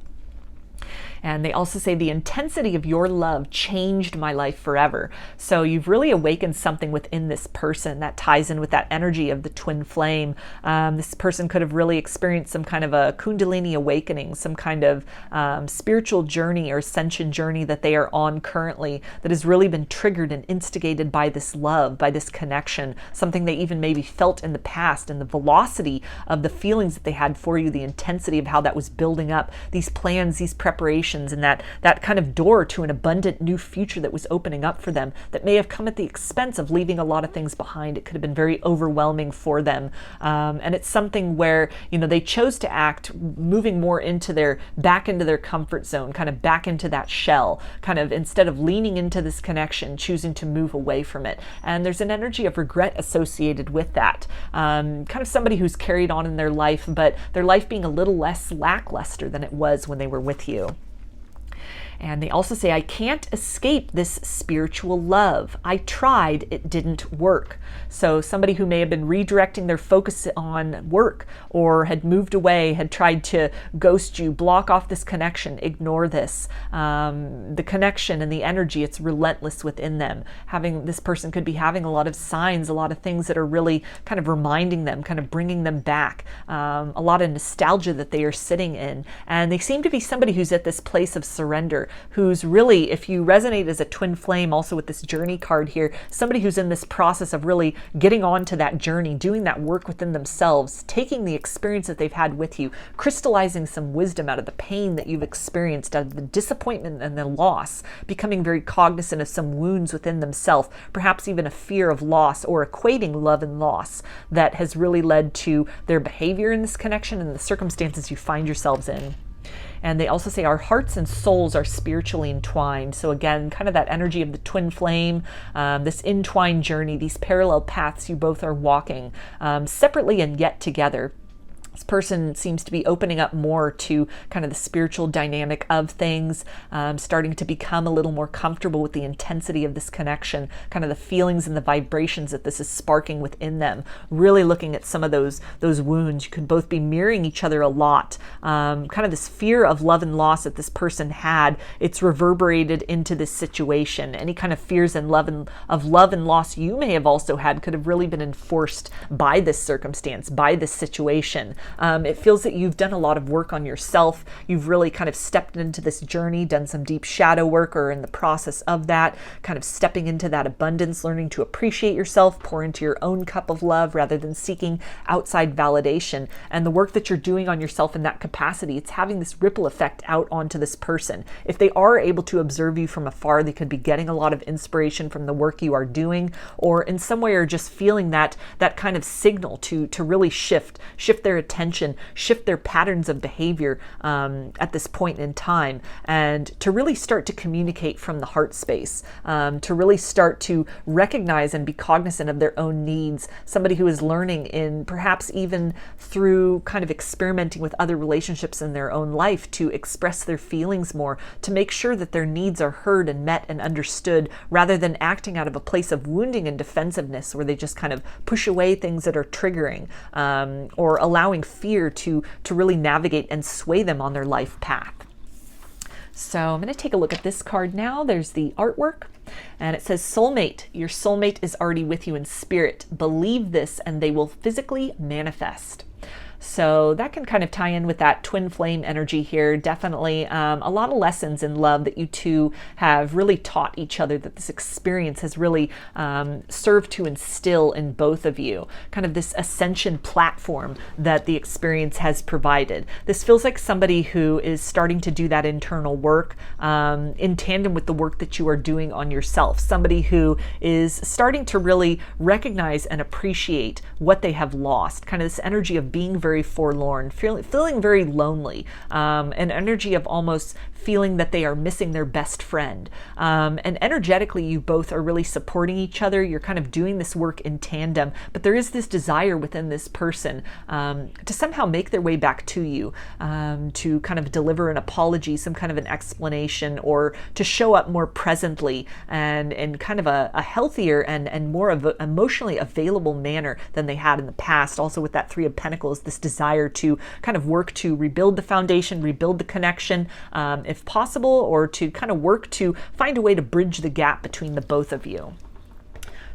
And they also say the intensity of your love changed my life forever. So you've really awakened something within this person that ties in with that energy of the twin flame. This person could have really experienced some kind of a Kundalini awakening, some kind of spiritual journey or ascension journey that they are on currently, that has really been triggered and instigated by this love, by this connection, something they even maybe felt in the past, and the velocity of the feelings that they had for you, the intensity of how that was building up, these plans, these preparations, vibrations and that kind of door to an abundant new future that was opening up for them, that may have come at the expense of leaving a lot of things behind. It could have been very overwhelming for them. And it's something where, they chose to act moving more back into their comfort zone, kind of back into that shell, kind of instead of leaning into this connection, choosing to move away from it. And there's an energy of regret associated with that. Kind of somebody who's carried on in their life, but their life being a little less lackluster than it was when they were with you. And they also say, I can't escape this spiritual love. I tried, it didn't work. So somebody who may have been redirecting their focus on work or had moved away, had tried to ghost you, block off this connection, ignore this. The connection and the energy, it's relentless within them. This person could be having a lot of signs, a lot of things that are really kind of reminding them, kind of bringing them back. A lot of nostalgia that they are sitting in. And they seem to be somebody who's at this place of surrender, who's really, if you resonate as a twin flame, also with this journey card here, somebody who's in this process of really getting on to that journey, doing that work within themselves, taking the experience that they've had with you, crystallizing some wisdom out of the pain that you've experienced, out of the disappointment and the loss, becoming very cognizant of some wounds within themselves, perhaps even a fear of loss or equating love and loss that has really led to their behavior in this connection and the circumstances you find yourselves in. And they also say our hearts and souls are spiritually entwined. So again, kind of that energy of the twin flame, this entwined journey, these parallel paths you both are walking separately and yet together. This person seems to be opening up more to kind of the spiritual dynamic of things, starting to become a little more comfortable with the intensity of this connection, kind of the feelings and the vibrations that this is sparking within them. Really looking at some of those wounds. You could both be mirroring each other a lot. Kind of this fear of love and loss that this person had, it's reverberated into this situation. Any kind of fears and love and loss you may have also had could have really been enforced by this circumstance, by this situation. It feels that you've done a lot of work on yourself. You've really kind of stepped into this journey, done some deep shadow work, or in the process of that, kind of stepping into that abundance, learning to appreciate yourself, pour into your own cup of love rather than seeking outside validation. And the work that you're doing on yourself in that capacity, it's having this ripple effect out onto this person. If they are able to observe you from afar, they could be getting a lot of inspiration from the work you are doing, or in some way are just feeling that kind of signal to really shift their attention, shift their patterns of behavior at this point in time, and to really start to communicate from the heart space, to really start to recognize and be cognizant of their own needs. Somebody who is learning in perhaps even through kind of experimenting with other relationships in their own life to express their feelings more, to make sure that their needs are heard and met and understood, rather than acting out of a place of wounding and defensiveness where they just kind of push away things that are triggering, or allowing fear to really navigate and sway them on their life path. So I'm going to take a look at this card now. There's the artwork, and it says, soulmate. Your soulmate is already with you in spirit. Believe this and they will physically manifest. So that can kind of tie in with that twin flame energy here. Definitely a lot of lessons in love that you two have really taught each other, that this experience has really served to instill in both of you. Kind of this ascension platform that the experience has provided. This feels like somebody who is starting to do that internal work in tandem with the work that you are doing on yourself. Somebody who is starting to really recognize and appreciate what they have lost. Kind of this energy of being very forlorn, feeling very lonely, an energy of almost feeling that they are missing their best friend. And energetically, you both are really supporting each other. You're kind of doing this work in tandem, but there is this desire within this person to somehow make their way back to you, to kind of deliver an apology, some kind of an explanation, or to show up more presently and in kind of a healthier and more of an emotionally available manner than they had in the past. Also with that Three of Pentacles, this desire to kind of work to rebuild the foundation, rebuild the connection, if possible, or to kind of work to find a way to bridge the gap between the both of you.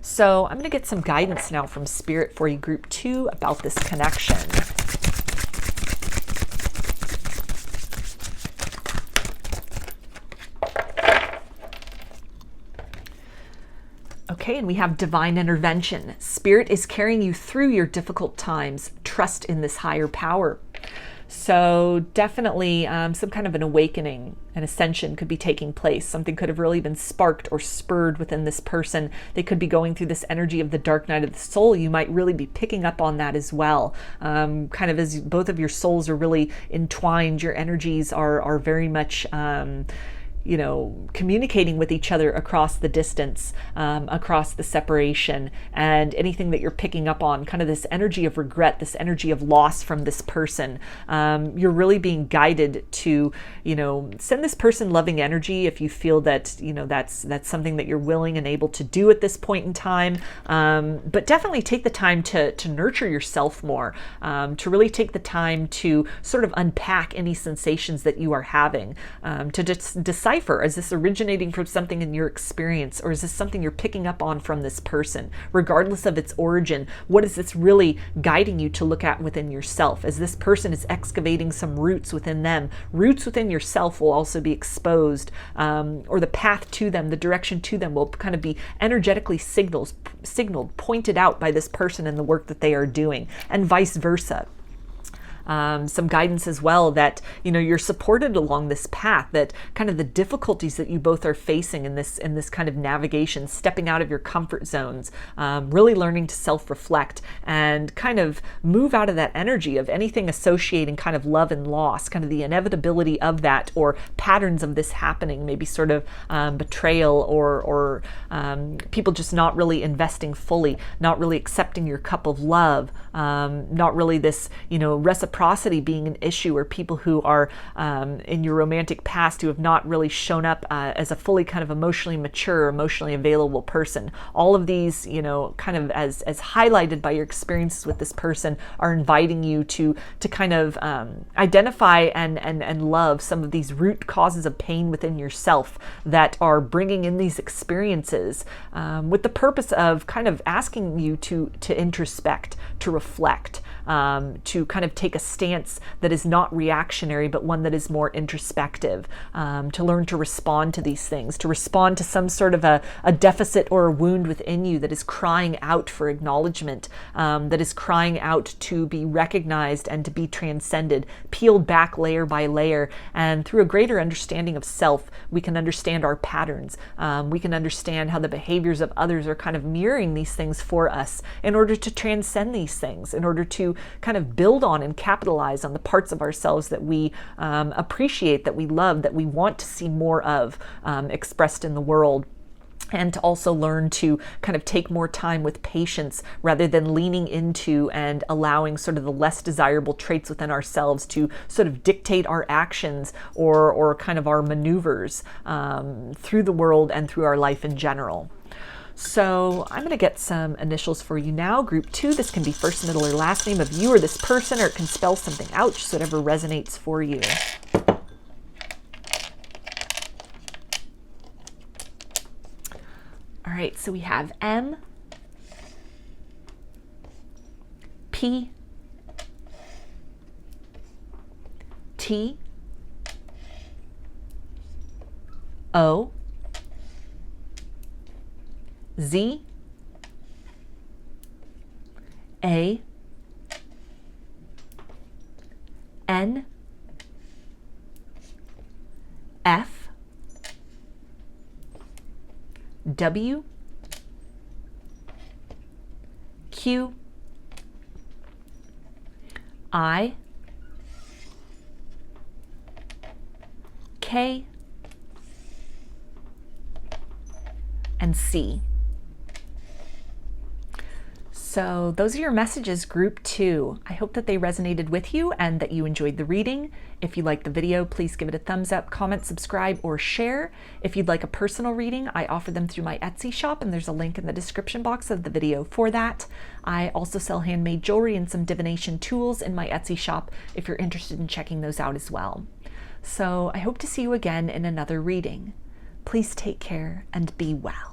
So I'm going to get some guidance now from Spirit for you, Group 2, about this connection. Okay, and we have divine intervention. Spirit is carrying you through your difficult times. Trust in this higher power. So definitely some kind of an awakening, an ascension could be taking place. Something could have really been sparked or spurred within this person. They could be going through this energy of the dark night of the soul. You might really be picking up on that as well. Kind of as both of your souls are really entwined, your energies are very much you know, communicating with each other across the distance, across the separation, and anything that you're picking up on, kind of this energy of regret, this energy of loss from this person. You're really being guided to, you know, send this person loving energy if you feel that, you know, that's something that you're willing and able to do at this point in time. But definitely take the time to nurture yourself more, to really take the time to sort of unpack any sensations that you are having, to decide, is this originating from something in your experience, or is this something you're picking up on from this person? Regardless of its origin, what is this really guiding you to look at within yourself? As this person is excavating some roots within them, roots within yourself will also be exposed, or the path to them, the direction to them will kind of be energetically signaled, pointed out by this person and the work that they are doing, and vice versa. Some guidance as well that, you know, you're supported along this path, that kind of the difficulties that you both are facing in this kind of navigation, stepping out of your comfort zones, really learning to self-reflect and kind of move out of that energy of anything associating kind of love and loss, kind of the inevitability of that, or patterns of this happening, maybe sort of betrayal, or people just not really investing fully, not really accepting your cup of love, not really this, you know, reciprocity being an issue, or people who are in your romantic past who have not really shown up as a fully kind of emotionally mature, emotionally available person. All of these, you know, kind of as highlighted by your experiences with this person, are inviting you to kind of identify and love some of these root causes of pain within yourself that are bringing in these experiences, with the purpose of kind of asking you to introspect, to reflect, to kind of take a stance that is not reactionary, but one that is more introspective, to learn to respond to these things, to respond to some sort of a deficit or a wound within you that is crying out for acknowledgement, that is crying out to be recognized and to be transcended, peeled back layer by layer. And through a greater understanding of self, we can understand our patterns. We can understand how the behaviors of others are kind of mirroring these things for us in order to transcend these things, in order to kind of build on and capitalize on the parts of ourselves that we appreciate, that we love, that we want to see more of expressed in the world. And to also learn to kind of take more time with patience, rather than leaning into and allowing sort of the less desirable traits within ourselves to sort of dictate our actions or kind of our maneuvers through the world and through our life in general. So I'm going to get some initials for you now. Group 2, this can be first, middle, or last name of you or this person, or it can spell something out, just whatever resonates for you. All right, so we have M, P, T, O, Z, A, N, F, W, Q, I, K, and C. So those are your messages, group 2. I hope that they resonated with you and that you enjoyed the reading. If you liked the video, please give it a thumbs up, comment, subscribe, or share. If you'd like a personal reading, I offer them through my Etsy shop, and there's a link in the description box of the video for that. I also sell handmade jewelry and some divination tools in my Etsy shop if you're interested in checking those out as well. So I hope to see you again in another reading. Please take care and be well.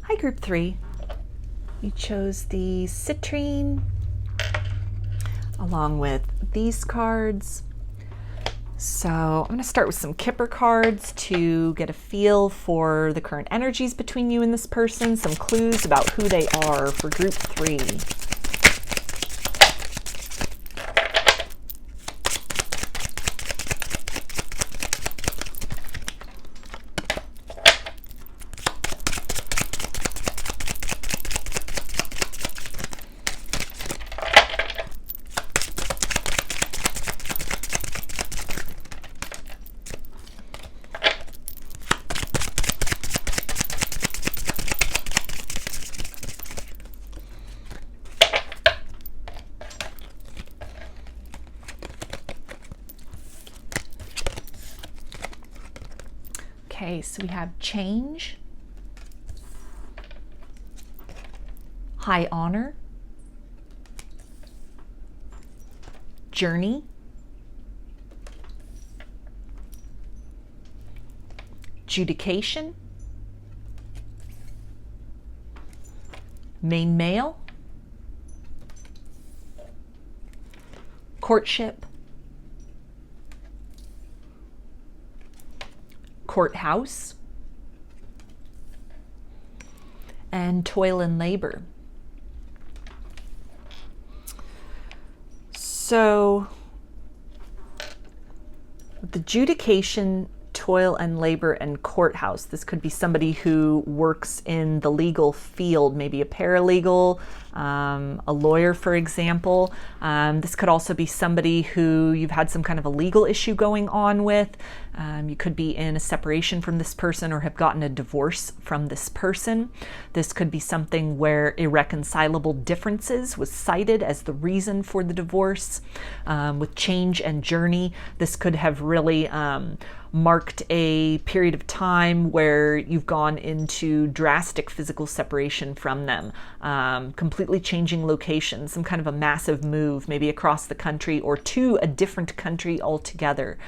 Hi, group 3. You chose the Citrine along with these cards. So I'm going to start with some Kipper cards to get a feel for the current energies between you and this person, some clues about who they are for group 3. Okay, so we have change, high honor, journey, adjudication, main male, courtship, courthouse, and toil and labor. So with adjudication, toil and labor, and courthouse, this could be somebody who works in the legal field, maybe a paralegal, a lawyer, for example. This could also be somebody who you've had some kind of a legal issue going on with. You could be in a separation from this person or have gotten a divorce from this person. This could be something where irreconcilable differences was cited as the reason for the divorce. With change and journey, this could have really marked a period of time where you've gone into drastic physical separation from them, completely changing locations, some kind of a massive move, maybe across the country or to a different country altogether.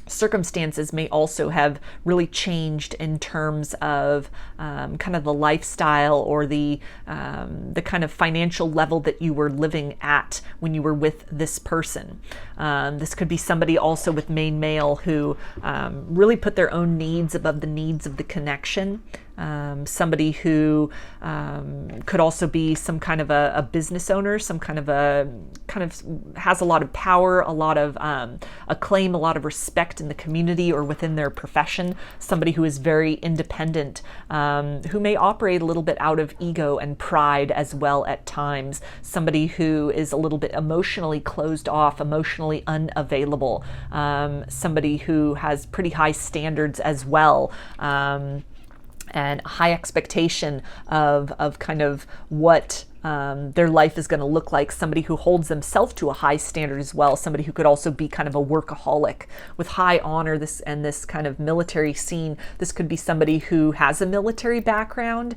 Circumstances may also have really changed in terms of kind of the lifestyle or the kind of financial level that you were living at when you were with this person. This could be somebody also with main male who really put their own needs above the needs of the connection. Somebody who could also be some kind of a business owner, some kind of has a lot of power, a lot of acclaim, a lot of respect in the community or within their profession. Somebody who is very independent, who may operate a little bit out of ego and pride as well at times. Somebody who is a little bit emotionally closed off, emotionally unavailable. Somebody who has pretty high standards as well. And a high expectation of kind of what their life is going to look like. Somebody who holds themselves to a high standard as well. Somebody who could also be kind of a workaholic with high honor. This kind of military scene. This could be somebody who has a military background,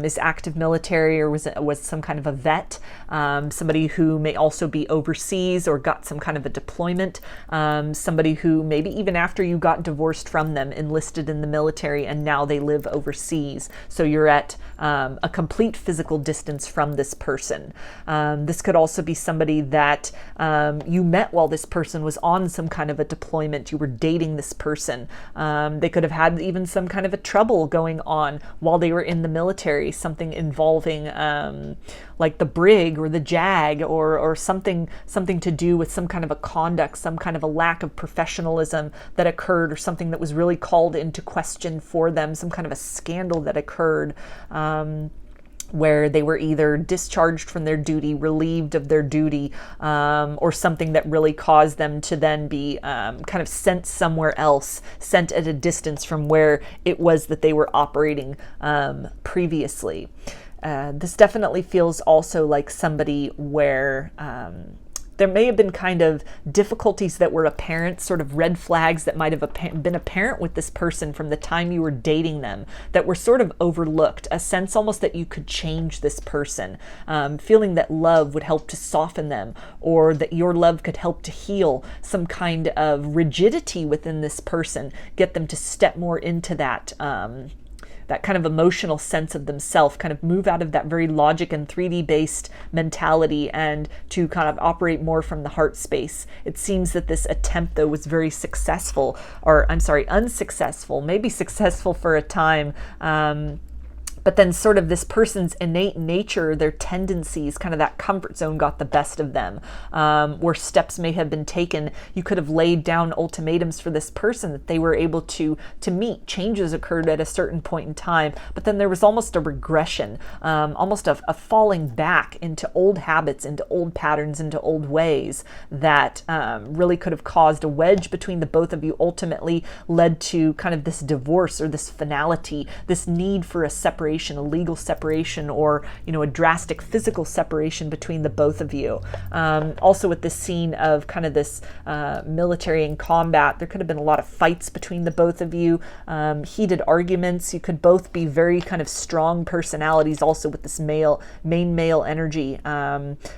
is active military, or was some kind of a vet. Somebody who may also be overseas or got some kind of a deployment. Somebody who maybe even after you got divorced from them, enlisted in the military, and now they live overseas. So you're at a complete physical distance from this person. This could also be somebody that you met while this person was on some kind of a deployment. You were dating this person. They could have had even some kind of a trouble going on while they were in the military, something involving like the brig or the jag or something to do with some kind of a conduct, some kind of a lack of professionalism that occurred, or something that was really called into question for them, some kind of a scandal that occurred. Where they were either discharged from their duty, relieved of their duty, or something that really caused them to then be kind of sent somewhere else, sent at a distance from where it was that they were operating previously. This definitely feels also like somebody where there may have been kind of difficulties that were apparent, sort of red flags that might have been apparent with this person from the time you were dating them that were sort of overlooked, a sense almost that you could change this person, feeling that love would help to soften them, or that your love could help to heal some kind of rigidity within this person, get them to step more into that that kind of emotional sense of themselves, kind of move out of that very logic and 3D based mentality and to kind of operate more from the heart space. It seems that this attempt, though, was very successful, or I'm sorry, unsuccessful, maybe successful for a time. But then sort of this person's innate nature, their tendencies, kind of that comfort zone got the best of them. Where steps may have been taken, you could have laid down ultimatums for this person that they were able to meet. Changes occurred at a certain point in time, but then there was almost a regression, almost a falling back into old habits, into old patterns, into old ways that really could have caused a wedge between the both of you, ultimately led to kind of this divorce or this finality, this need for a separation, a legal separation, or a drastic physical separation between the both of you. Also with this scene of kind of this military and combat, there could have been a lot of fights between the both of you, heated arguments. You could both be very kind of strong personalities, also with this main male energy,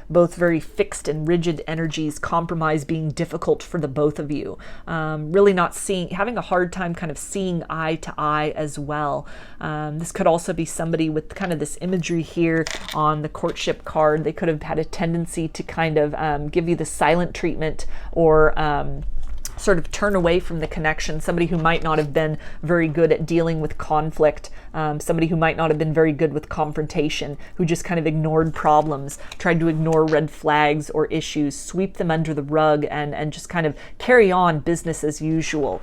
both very fixed and rigid energies, compromise being difficult for the both of you, really not having a hard time kind of seeing eye to eye as well. This could also be somebody with kind of this imagery here on the courtship card. They could have had a tendency to kind of give you the silent treatment, or sort of turn away from the connection. Somebody who might not have been very good at dealing with conflict, somebody who might not have been very good with confrontation, who just kind of ignored problems, tried to ignore red flags or issues, sweep them under the rug, and just kind of carry on business as usual.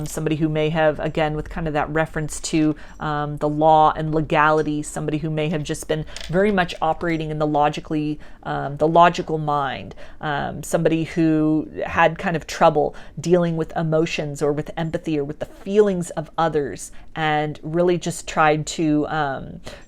Somebody who may have, again, with kind of that reference to the law and legality, somebody who may have just been very much operating in the logical mind, somebody who had kind of trouble dealing with emotions or with empathy or with the feelings of others, and really just tried to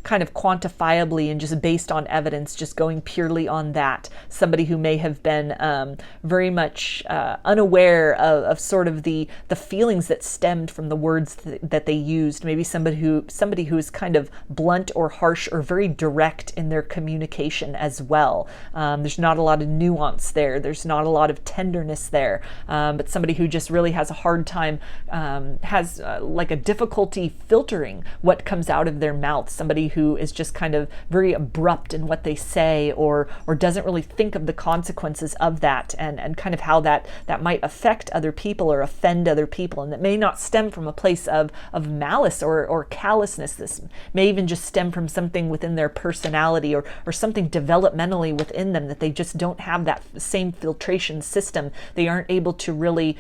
kind of quantifiably and just based on evidence, just going purely on that. Somebody who may have been very much unaware of sort of the feelings that stemmed from the words that they used. Maybe somebody who is kind of blunt or harsh or very direct in their communication as well. There's not a lot of nuance there. There's not a lot of tenderness there. But somebody who just really has a hard time, has like a difficulty filtering what comes out of their mouth. Somebody who is just kind of very abrupt in what they say, or doesn't really think of the consequences of that, and kind of how that might affect other people or offend other people. And that may not stem from a place of malice or callousness. This may even just stem from something within their personality, or something developmentally within them, that they just don't have that same filtration system. They aren't able to really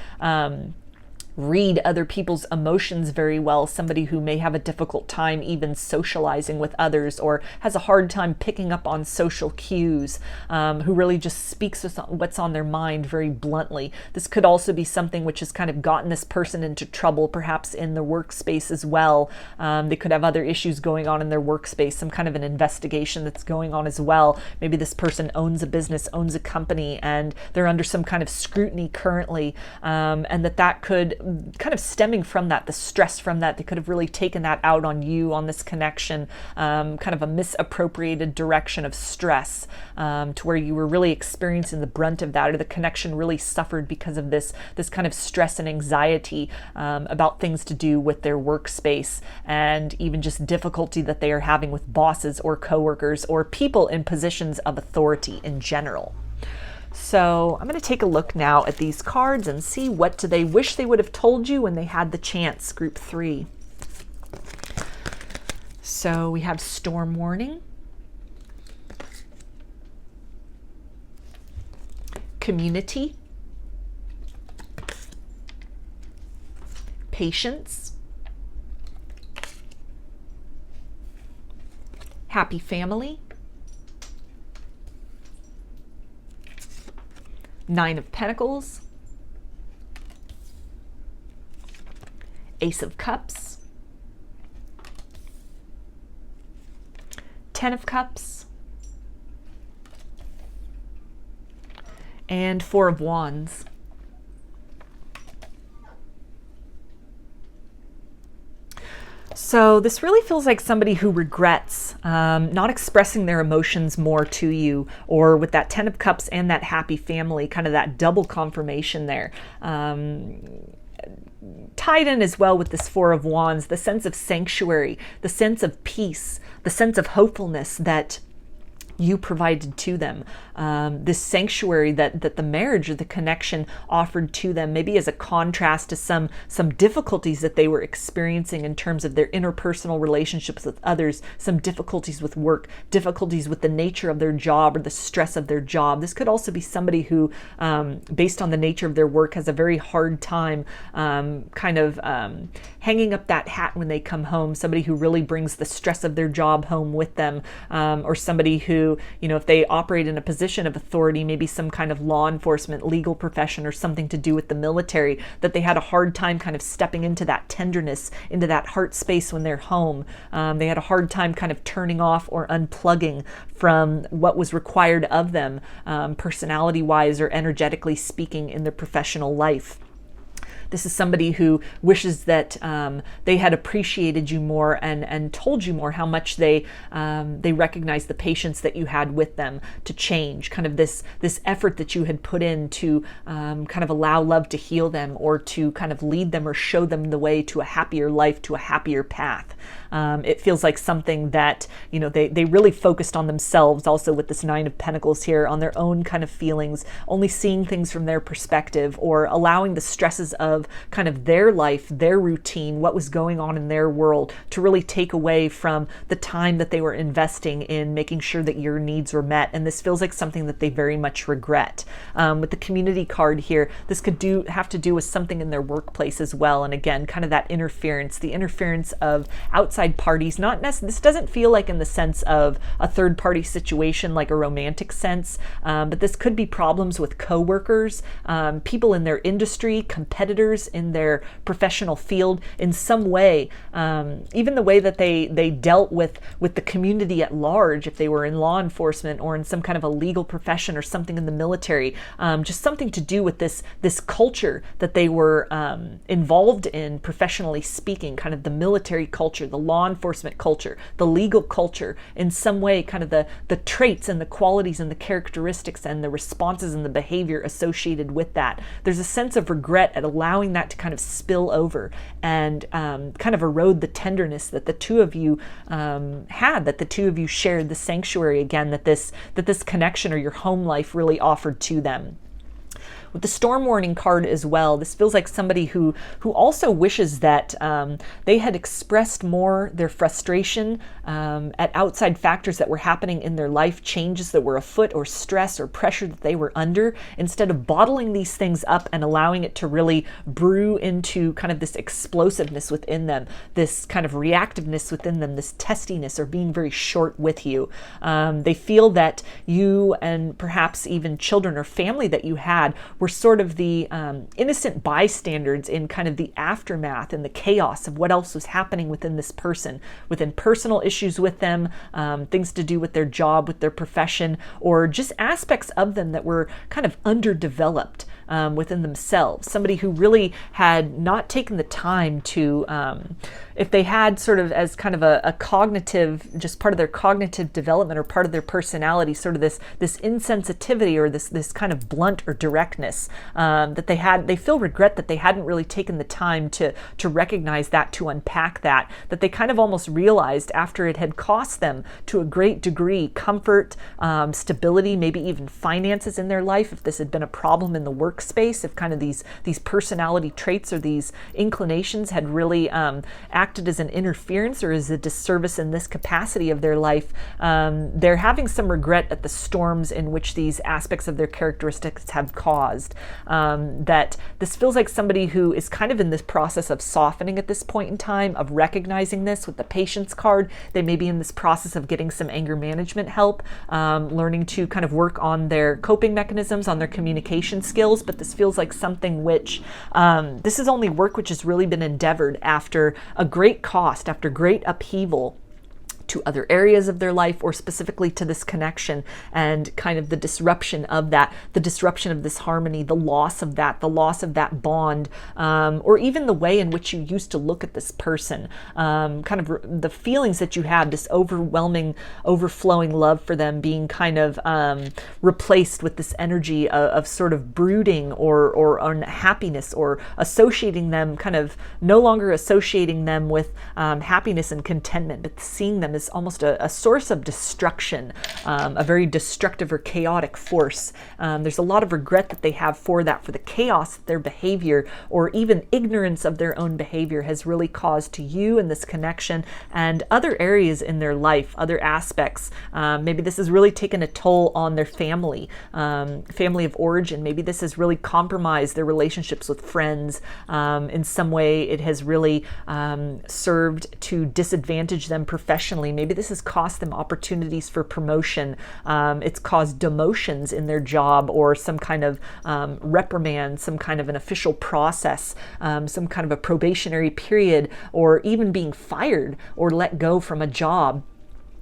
read other people's emotions very well. Somebody who may have a difficult time even socializing with others, or has a hard time picking up on social cues, who really just speaks what's on their mind very bluntly. This could also be something which has kind of gotten this person into trouble, perhaps in the workspace as well. They could have other issues going on in their workspace, some kind of an investigation that's going on as well. Maybe this person owns a business, owns a company, and they're under some kind of scrutiny currently, and that could kind of stemming from that, the stress from that, they could have really taken that out on you, on this connection, kind of a misappropriated direction of stress, to where you were really experiencing the brunt of that, or the connection really suffered because of this kind of stress and anxiety about things to do with their workspace, and even just difficulty that they are having with bosses or coworkers or people in positions of authority in general. So I'm going to take a look now at these cards and see what do they wish they would have told you when they had the chance, group 3. So we have storm warning, community, patience, happy family, 9 of Pentacles, Ace of Cups, 10 of Cups, and 4 of Wands. So this really feels like somebody who regrets not expressing their emotions more to you, or with that 10 of Cups and that happy family, kind of that double confirmation there. tied in as well with this Four of Wands, the sense of sanctuary, the sense of peace, the sense of hopefulness that you provided to them, this sanctuary that the marriage or the connection offered to them, maybe as a contrast to some difficulties that they were experiencing in terms of their interpersonal relationships with others, some difficulties with work, difficulties with the nature of their job or the stress of their job. This could also be somebody who, based on the nature of their work, has a very hard time hanging up that hat when they come home, somebody who really brings the stress of their job home with them, or somebody who, if they operate in a position of authority, maybe some kind of law enforcement, legal profession, or something to do with the military, that they had a hard time kind of stepping into that tenderness, into that heart space when they're home. They had a hard time kind of turning off or unplugging from what was required of them, personality-wise or energetically speaking, in their professional life. This is somebody who wishes that they had appreciated you more and told you more how much they recognize the patience that you had with them to change, kind of this effort that you had put in to kind of allow love to heal them, or to kind of lead them or show them the way to a happier life, to a happier path. It feels like something that, they really focused on themselves, also with this Nine of Pentacles here, on their own kind of feelings, only seeing things from their perspective, or allowing the stresses of kind of their life, their routine, what was going on in their world, to really take away from the time that they were investing in making sure that your needs were met. And this feels like something that they very much regret. With the Community card here, this could have to do with something in their workplace as well. And again, kind of that interference, the interference of outside parties. This doesn't feel like in the sense of a third party situation, like a romantic sense, but this could be problems with coworkers, people in their industry, competitors in their professional field in some way, even the way that they dealt with the community at large, if they were in law enforcement or in some kind of a legal profession or something in the military, just something to do with this culture that they were involved in, professionally speaking, kind of the military culture, the law enforcement culture, the legal culture, in some way, kind of the traits and the qualities and the characteristics and the responses and the behavior associated with that. There's a sense of regret at allowing that to kind of spill over and kind of erode the tenderness that the two of you had, that the two of you shared, the sanctuary, again, that this connection or your home life really offered to them. With the Storm Warning card as well, this feels like somebody who also wishes that they had expressed more their frustration at outside factors that were happening in their life, changes that were afoot, or stress or pressure that they were under, instead of bottling these things up and allowing it to really brew into kind of this explosiveness within them, this kind of reactiveness within them, this testiness, or being very short with you. They feel that you, and perhaps even children or family that you had, were sort of the innocent bystanders in kind of the aftermath and the chaos of what else was happening within this person, within personal issues with them, things to do with their job, with their profession, or just aspects of them that were kind of underdeveloped within themselves. Somebody who really had not taken the time to, if they had sort of as kind of a cognitive, just part of their cognitive development or part of their personality, sort of this insensitivity or this kind of blunt or directness that they feel regret that they hadn't really taken the time to recognize that, to unpack that they kind of almost realized after it had cost them to a great degree comfort, stability, maybe even finances in their life, if this had been a problem in the workspace, if kind of these personality traits or these inclinations had really acted as an interference or as a disservice in this capacity of their life, they're having some regret at the storms in which these aspects of their characteristics have caused. That this feels like somebody who is kind of in this process of softening at this point in time, of recognizing this. With the Patience card, they may be in this process of getting some anger management help, learning to kind of work on their coping mechanisms, on their communication skills, but this feels like something which, this is only work which has really been endeavored after a great cost, after great upheaval, to other areas of their life, or specifically to this connection, and kind of the disruption of that, the disruption of this harmony, the loss of that bond, or even the way in which you used to look at this person, kind of the feelings that you had, this overwhelming, overflowing love for them being kind of replaced with this energy of sort of brooding or unhappiness, or associating them, kind of no longer associating them with happiness and contentment, but seeing them as almost a source of destruction, a very destructive or chaotic force. There's a lot of regret that they have for that, for the chaos that their behavior, or even ignorance of their own behavior, has really caused to you in this connection and other areas in their life, other aspects. Maybe this has really taken a toll on their family of origin. Maybe this has really compromised their relationships with friends. In some way, it has really served to disadvantage them professionally. Maybe this has cost them opportunities for promotion. It's caused demotions in their job, or some kind of reprimand, some kind of an official process, some kind of a probationary period, or even being fired or let go from a job.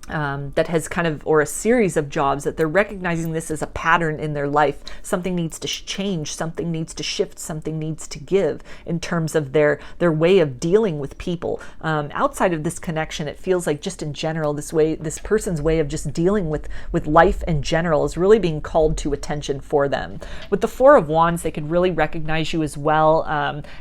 That has kind of, or a series of jobs, that they're recognizing this as a pattern in their life. Something needs to change, something needs to shift, something needs to give in terms of their way of dealing with people. Outside of this connection, it feels like just in general, this person's way of just dealing with life in general is really being called to attention for them. With the Four of Wands, they could really recognize you as well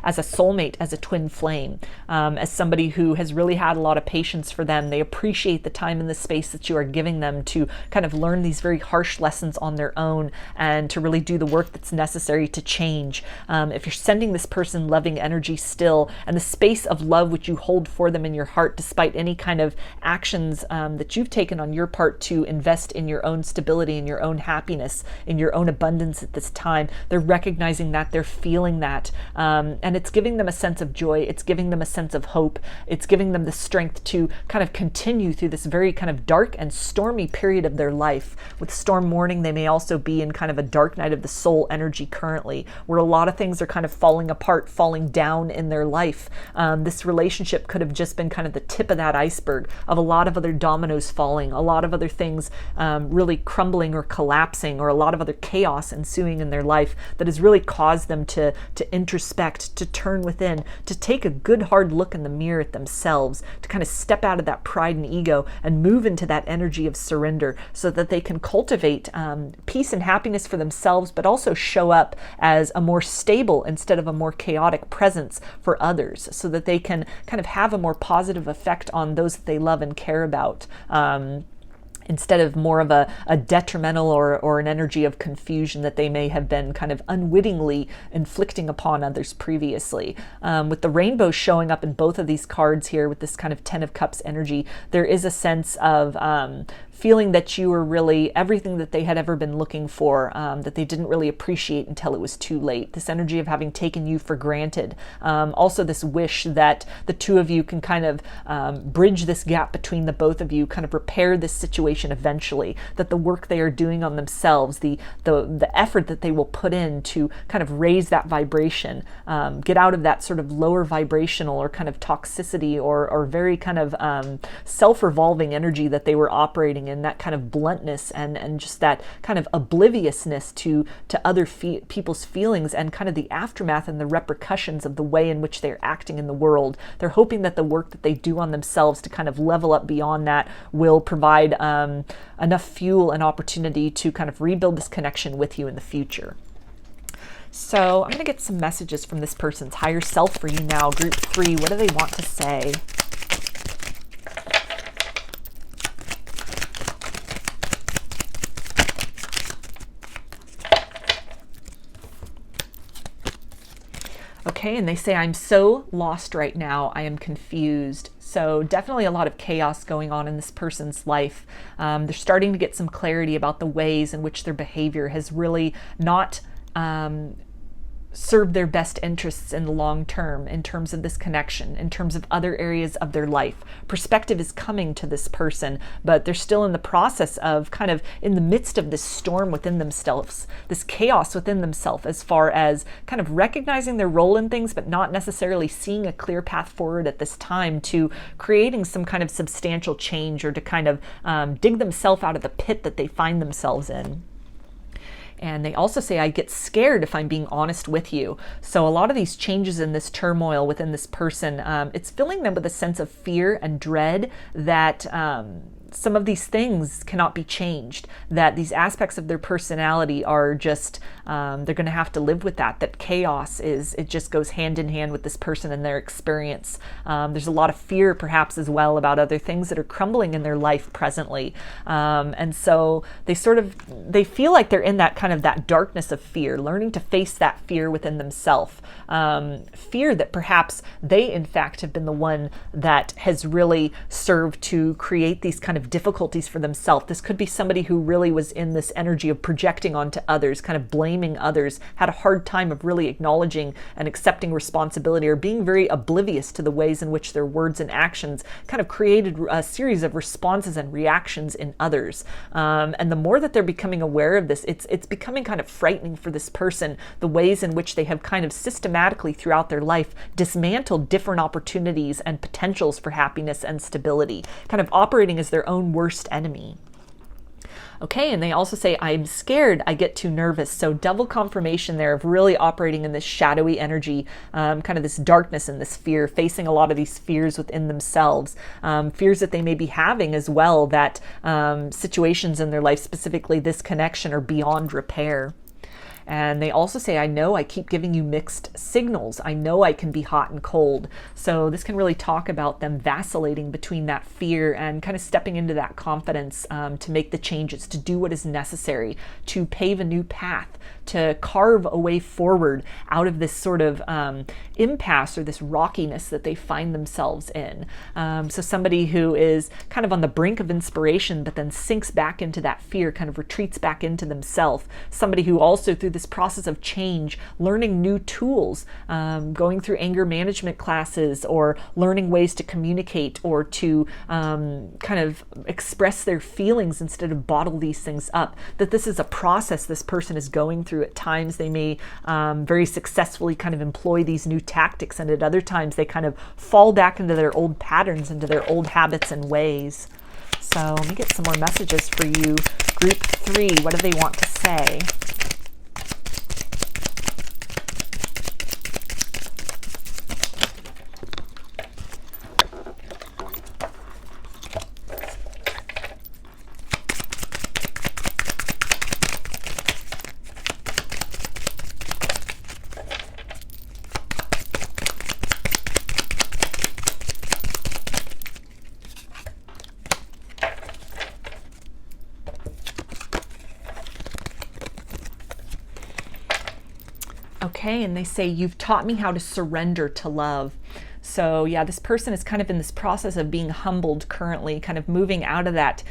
as a soulmate, as a twin flame, as somebody who has really had a lot of patience for them. They appreciate the time and the space that you are giving them to kind of learn these very harsh lessons on their own, and to really do the work that's necessary to change. If you're sending this person loving energy still, and the space of love which you hold for them in your heart, despite any kind of actions that you've taken on your part to invest in your own stability, in your own happiness, in your own abundance at this time, they're recognizing that, they're feeling that, and it's giving them a sense of joy, it's giving them a sense of hope, it's giving them the strength to kind of continue through this very kind of dark and stormy period of their life. With storm warning, they may also be in kind of a dark night of the soul energy currently, where a lot of things are kind of falling apart, falling down in their life. This relationship could have just been kind of the tip of that iceberg of a lot of other dominoes falling, a lot of other things really crumbling or collapsing, or a lot of other chaos ensuing in their life that has really caused them to introspect, to turn within, to take a good hard look in the mirror at themselves, to kind of step out of that pride and ego and move into that energy of surrender, so that they can cultivate peace and happiness for themselves, but also show up as a more stable instead of a more chaotic presence for others, so that they can kind of have a more positive effect on those that they love and care about. Instead of more of a detrimental or an energy of confusion that they may have been kind of unwittingly inflicting upon others previously. With the rainbow showing up in both of these cards here, with this kind of Ten of Cups energy, there is a sense of feeling that you were really everything that they had ever been looking for, that they didn't really appreciate until it was too late. This energy of having taken you for granted. Also this wish that the two of you can kind of bridge this gap between the both of you, kind of repair this situation eventually, that the work they are doing on themselves, the effort that they will put in to kind of raise that vibration, get out of that sort of lower vibrational or kind of toxicity or very kind of self-revolving energy that they were operating in, that kind of bluntness and just that kind of obliviousness to other people's feelings, and kind of the aftermath and the repercussions of the way in which they're acting in the world. They're hoping that the work that they do on themselves to kind of level up beyond that will provide enough fuel and opportunity to kind of rebuild this connection with you in the future. So I'm going to get some messages from this person's higher self for you now. Group 3, what do they want to say? Okay, and they say, I'm so lost right now, I am confused. So definitely a lot of chaos going on in this person's life. They're starting to get some clarity about the ways in which their behavior has really not serve their best interests in the long term in terms of this connection, in terms of other areas of their life. Perspective is coming to this person, but they're still in the process of kind of in the midst of this storm within themselves, this chaos within themselves, as far as kind of recognizing their role in things, but not necessarily seeing a clear path forward at this time to creating some kind of substantial change, or to kind of dig themselves out of the pit that they find themselves in. And they also say, I get scared if I'm being honest with you. So a lot of these changes in this turmoil within this person, it's filling them with a sense of fear and dread that some of these things cannot be changed, that these aspects of their personality are just, they're going to have to live with that chaos it just goes hand in hand with this person and their experience. There's a lot of fear perhaps as well about other things that are crumbling in their life presently. And so they feel like they're in that kind of that darkness of fear, learning to face that fear within themselves. Fear that perhaps they in fact have been the one that has really served to create these kind of difficulties for themselves. This could be somebody who really was in this energy of projecting onto others, kind of blaming others, had a hard time of really acknowledging and accepting responsibility, or being very oblivious to the ways in which their words and actions kind of created a series of responses and reactions in others. And the more that they're becoming aware of this, it's becoming kind of frightening for this person, the ways in which they have kind of systematically throughout their life dismantled different opportunities and potentials for happiness and stability, kind of operating as their own worst enemy. Okay, and they also say, I'm scared, I get too nervous. So double confirmation there of really operating in this shadowy energy, kind of this darkness and this fear, facing a lot of these fears within themselves, fears that they may be having as well, that situations in their life, specifically this connection, are beyond repair. And they also say, I know I keep giving you mixed signals. I know I can be hot and cold. So this can really talk about them vacillating between that fear and kind of stepping into that confidence to make the changes, to do what is necessary, to pave a new path, to carve a way forward out of this sort of impasse or this rockiness that they find themselves in. So somebody who is kind of on the brink of inspiration, but then sinks back into that fear, kind of retreats back into themselves. Somebody who also, through this process of change, learning new tools, going through anger management classes, or learning ways to communicate, or to kind of express their feelings instead of bottle these things up, that this is a process this person is going through. At times they may very successfully kind of employ these new tactics, and at other times they kind of fall back into their old patterns, into their old habits and ways. So let me get some more messages for you. Group 3, what do they want to say? Okay, and they say, you've taught me how to surrender to love. So yeah, this person is kind of in this process of being humbled currently, kind of moving out of that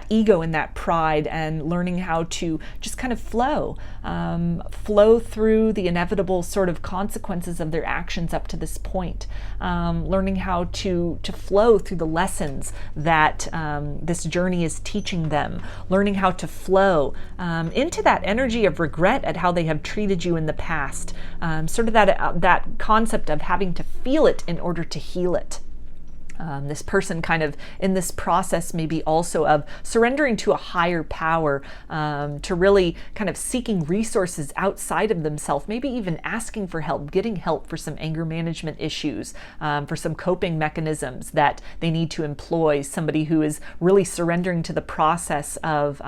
ego and that pride, and learning how to just kind of flow through the inevitable sort of consequences of their actions up to this point. Learning how to flow through the lessons that this journey is teaching them. Learning how to flow into that energy of regret at how they have treated you in the past. Sort of that concept of having to feel it in order to heal it. This person kind of in this process maybe also of surrendering to a higher power, to really kind of seeking resources outside of themselves, maybe even asking for help, getting help for some anger management issues, for some coping mechanisms that they need to employ. Somebody who is really surrendering to the process of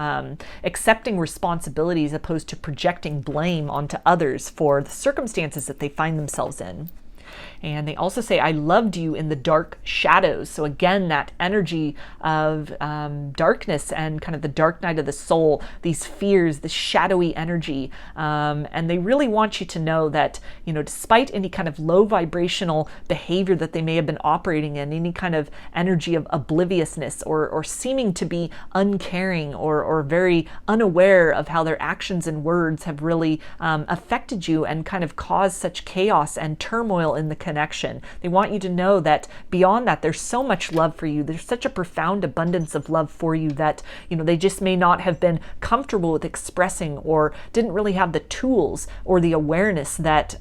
accepting responsibility as opposed to projecting blame onto others for the circumstances that they find themselves in. And they also say, I loved you in the dark shadows. So again, that energy of darkness and kind of the dark night of the soul, these fears, this shadowy energy. And they really want you to know that, you know, despite any kind of low vibrational behavior that they may have been operating in, any kind of energy of obliviousness or seeming to be uncaring or very unaware of how their actions and words have really affected you and kind of caused such chaos and turmoil in the connection. They want you to know that beyond that, there's so much love for you. There's such a profound abundance of love for you that, you know, they just may not have been comfortable with expressing or didn't really have the tools or the awareness that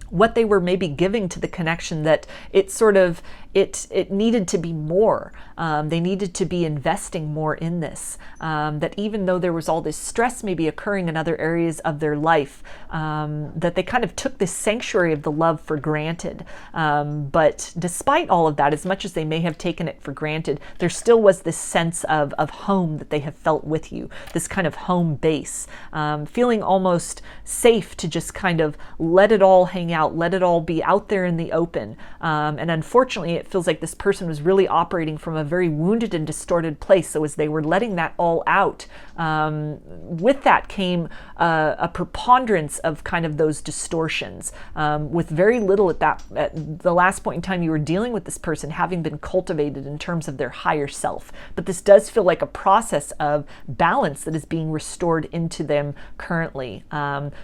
what they were maybe giving to the connection, that it sort of it needed to be more. They needed to be investing more in this. That even though there was all this stress maybe occurring in other areas of their life, that they kind of took this sanctuary of the love for granted. But despite all of that, as much as they may have taken it for granted, there still was this sense of home that they have felt with you, this kind of home base, feeling almost safe to just kind of let it all hang out, let it all be out there in the open. And unfortunately, it feels like this person was really operating from a very wounded and distorted place. So as they were letting that all out, with that came a preponderance of kind of those distortions, with very little at the last point in time you were dealing with this person having been cultivated in terms of their higher self. But this does feel like a process of balance that is being restored into them currently.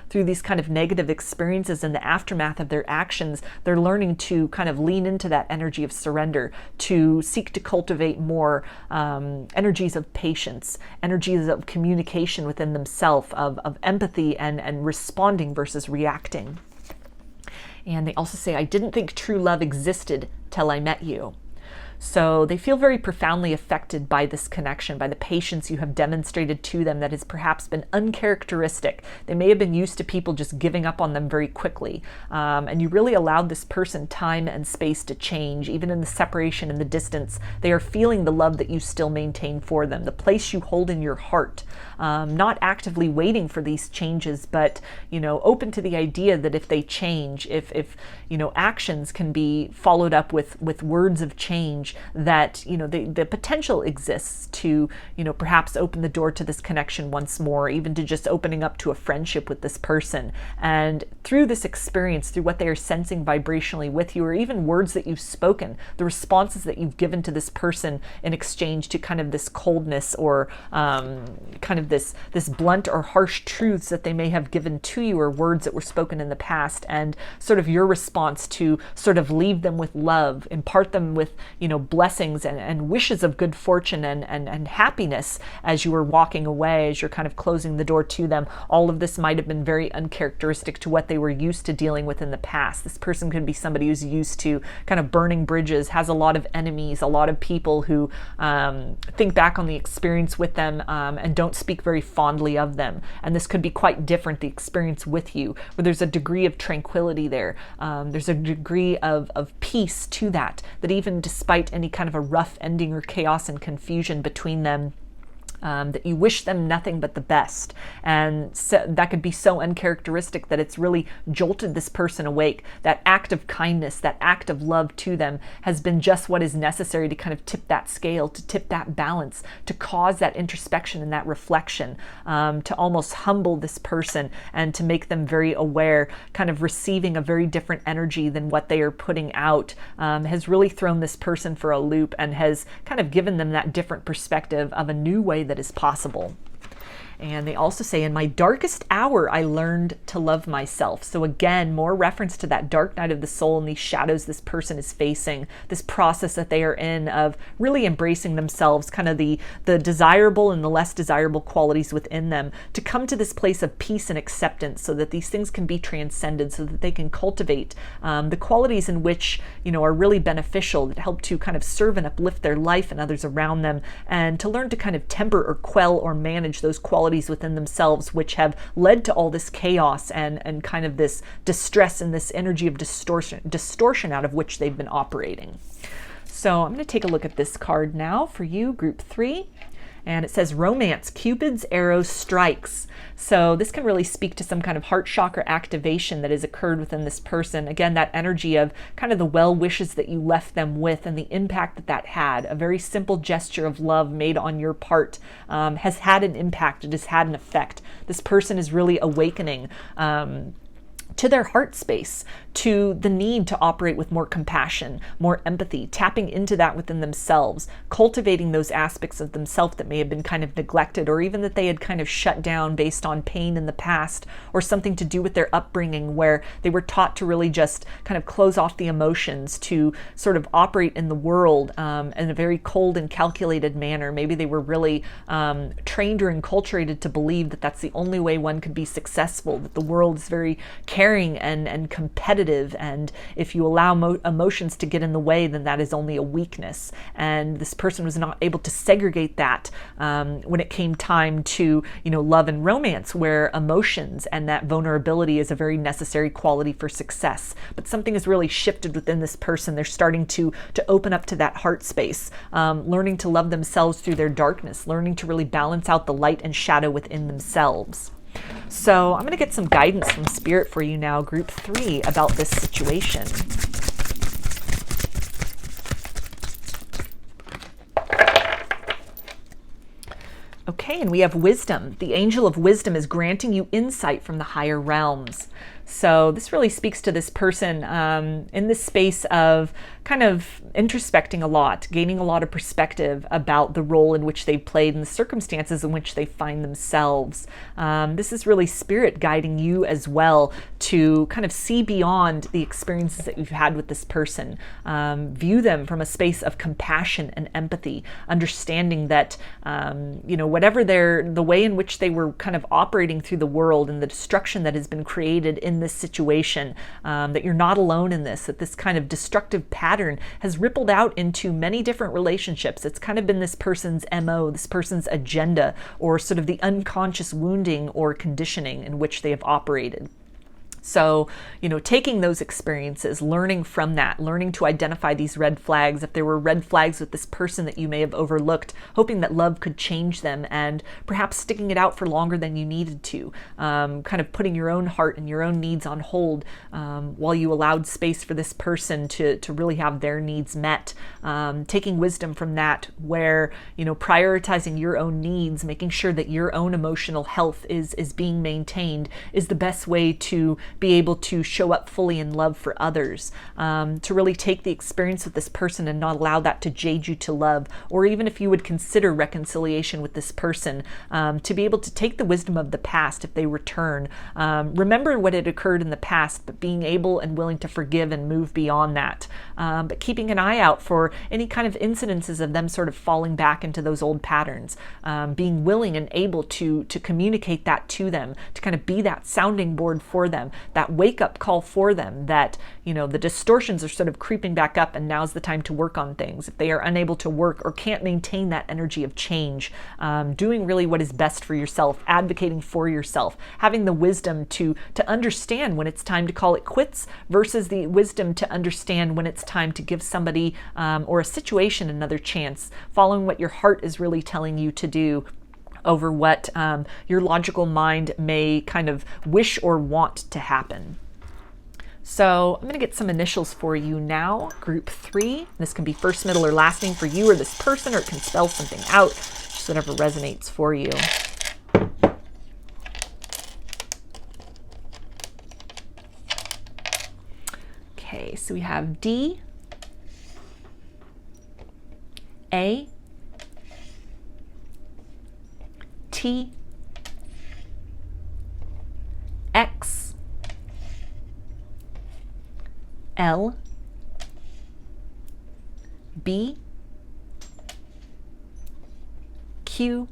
Through these kind of negative experiences in the aftermath of their actions, they're learning to kind of lean into that energy of surrender, to seek to cultivate more energies of patience, energies of communication within themselves, of empathy and responding versus reacting. And they also say, I didn't think true love existed till I met you. So they feel very profoundly affected by this connection, by the patience you have demonstrated to them that has perhaps been uncharacteristic. They may have been used to people just giving up on them very quickly. And you really allowed this person time and space to change. Even in the separation and the distance, they are feeling the love that you still maintain for them, the place you hold in your heart. Not actively waiting for these changes, but, you know, open to the idea that if they change, if you know, actions can be followed up with words of change, that, you know, the potential exists to, you know, perhaps open the door to this connection once more, even to just opening up to a friendship with this person. And through this experience, through what they are sensing vibrationally with you, or even words that you've spoken, the responses that you've given to this person in exchange to kind of this coldness or kind of this blunt or harsh truths that they may have given to you, or words that were spoken in the past, and sort of your response to sort of leave them with love, impart them with, you know, blessings and wishes of good fortune and happiness as you were walking away, as you're kind of closing the door to them. All of this might have been very uncharacteristic to what they were used to dealing with in the past. This person could be somebody who's used to kind of burning bridges, has a lot of enemies, a lot of people who think back on the experience with them and don't speak very fondly of them. And this could be quite different, the experience with you, where there's a degree of tranquility there. There's a degree of peace to that even despite any kind of a rough ending or chaos and confusion between them, that you wish them nothing but the best. And so that could be so uncharacteristic that it's really jolted this person awake. That act of kindness, that act of love to them has been just what is necessary to kind of tip that scale, to tip that balance, to cause that introspection and that reflection, to almost humble this person and to make them very aware, kind of receiving a very different energy than what they are putting out, has really thrown this person for a loop and has kind of given them that different perspective of a new way that is possible. And they also say, in my darkest hour, I learned to love myself. So again, more reference to that dark night of the soul and these shadows this person is facing, this process that they are in of really embracing themselves, kind of the desirable and the less desirable qualities within them, to come to this place of peace and acceptance so that these things can be transcended, so that they can cultivate the qualities in which, you know, are really beneficial, that help to kind of serve and uplift their life and others around them, and to learn to kind of temper or quell or manage those qualities within themselves which have led to all this chaos and kind of this distress and this energy of distortion out of which they've been operating. So I'm going to take a look at this card now for you, group 3. And it says romance, Cupid's arrow strikes. So this can really speak to some kind of heart chakra activation that has occurred within this person. Again, that energy of kind of the well wishes that you left them with and the impact that that had. A very simple gesture of love made on your part has had an impact. It has had an effect. This person is really awakening to their heart space, to the need to operate with more compassion, more empathy, tapping into that within themselves, cultivating those aspects of themselves that may have been kind of neglected, or even that they had kind of shut down based on pain in the past, or something to do with their upbringing where they were taught to really just kind of close off the emotions, to sort of operate in the world in a very cold and calculated manner. Maybe they were really trained or enculturated to believe that that's the only way one could be successful, that the world is very caring and competitive, and if you allow emotions to get in the way, then that is only a weakness. And this person was not able to segregate that when it came time to, love and romance, where emotions and that vulnerability is a very necessary quality for success. But something has really shifted within this person. They're starting to open up to that heart space, learning to love themselves through their darkness, learning to really balance out the light and shadow within themselves. So I'm going to get some guidance from Spirit for you now, Group 3, about this situation. Okay, and we have wisdom. The angel of wisdom is granting you insight from the higher realms. So this really speaks to this person in this space of kind of introspecting a lot, gaining a lot of perspective about the role in which they've played and the circumstances in which they find themselves. This is really Spirit guiding you as well to kind of see beyond the experiences that you've had with this person. View them from a space of compassion and empathy, understanding that, whatever the way in which they were kind of operating through the world and the destruction that has been created in this situation, that you're not alone in this, that this kind of destructive pattern has rippled out into many different relationships. It's kind of been this person's MO, this person's agenda, or sort of the unconscious wounding or conditioning in which they have operated. So, taking those experiences, learning from that, learning to identify these red flags, if there were red flags with this person that you may have overlooked, hoping that love could change them, and perhaps sticking it out for longer than you needed to, kind of putting your own heart and your own needs on hold while you allowed space for this person to really have their needs met. Taking wisdom from that, where, prioritizing your own needs, making sure that your own emotional health is being maintained, is the best way to be able to show up fully in love for others, to really take the experience with this person and not allow that to jade you to love, or even if you would consider reconciliation with this person, to be able to take the wisdom of the past if they return, remember what had occurred in the past, but being able and willing to forgive and move beyond that, but keeping an eye out for any kind of incidences of them sort of falling back into those old patterns, being willing and able to communicate that to them, to kind of be that sounding board for them, that wake-up call for them, that the distortions are sort of creeping back up and now's the time to work on things. If they are unable to work or can't maintain that energy of change, doing really what is best for yourself, advocating for yourself, having the wisdom to understand when it's time to call it quits versus the wisdom to understand when it's time to give somebody or a situation another chance, following what your heart is really telling you to do over what your logical mind may kind of wish or want to happen. So I'm going to get some initials for you now, Group 3. This can be first, middle, or last name for you or this person, or it can spell something out, just whatever resonates for you. Okay, so we have D, A, T, X, L, B, Q,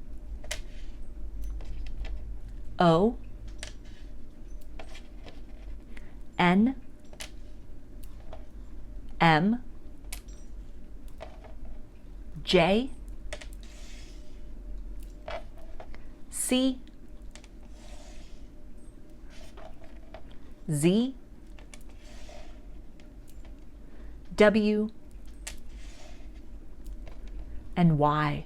O, N, M, J, C, Z, W, and Y.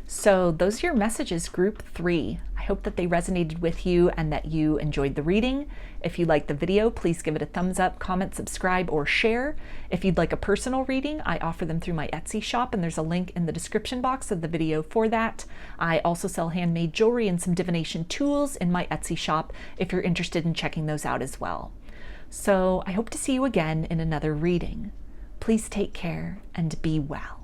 So those are your messages, group 3. I hope that they resonated with you and that you enjoyed the reading. If you liked the video, please give it a thumbs up, comment, subscribe, or share. If you'd like a personal reading, I offer them through my Etsy shop, and there's a link in the description box of the video for that. I also sell handmade jewelry and some divination tools in my Etsy shop if you're interested in checking those out as well. So I hope to see you again in another reading. Please take care and be well.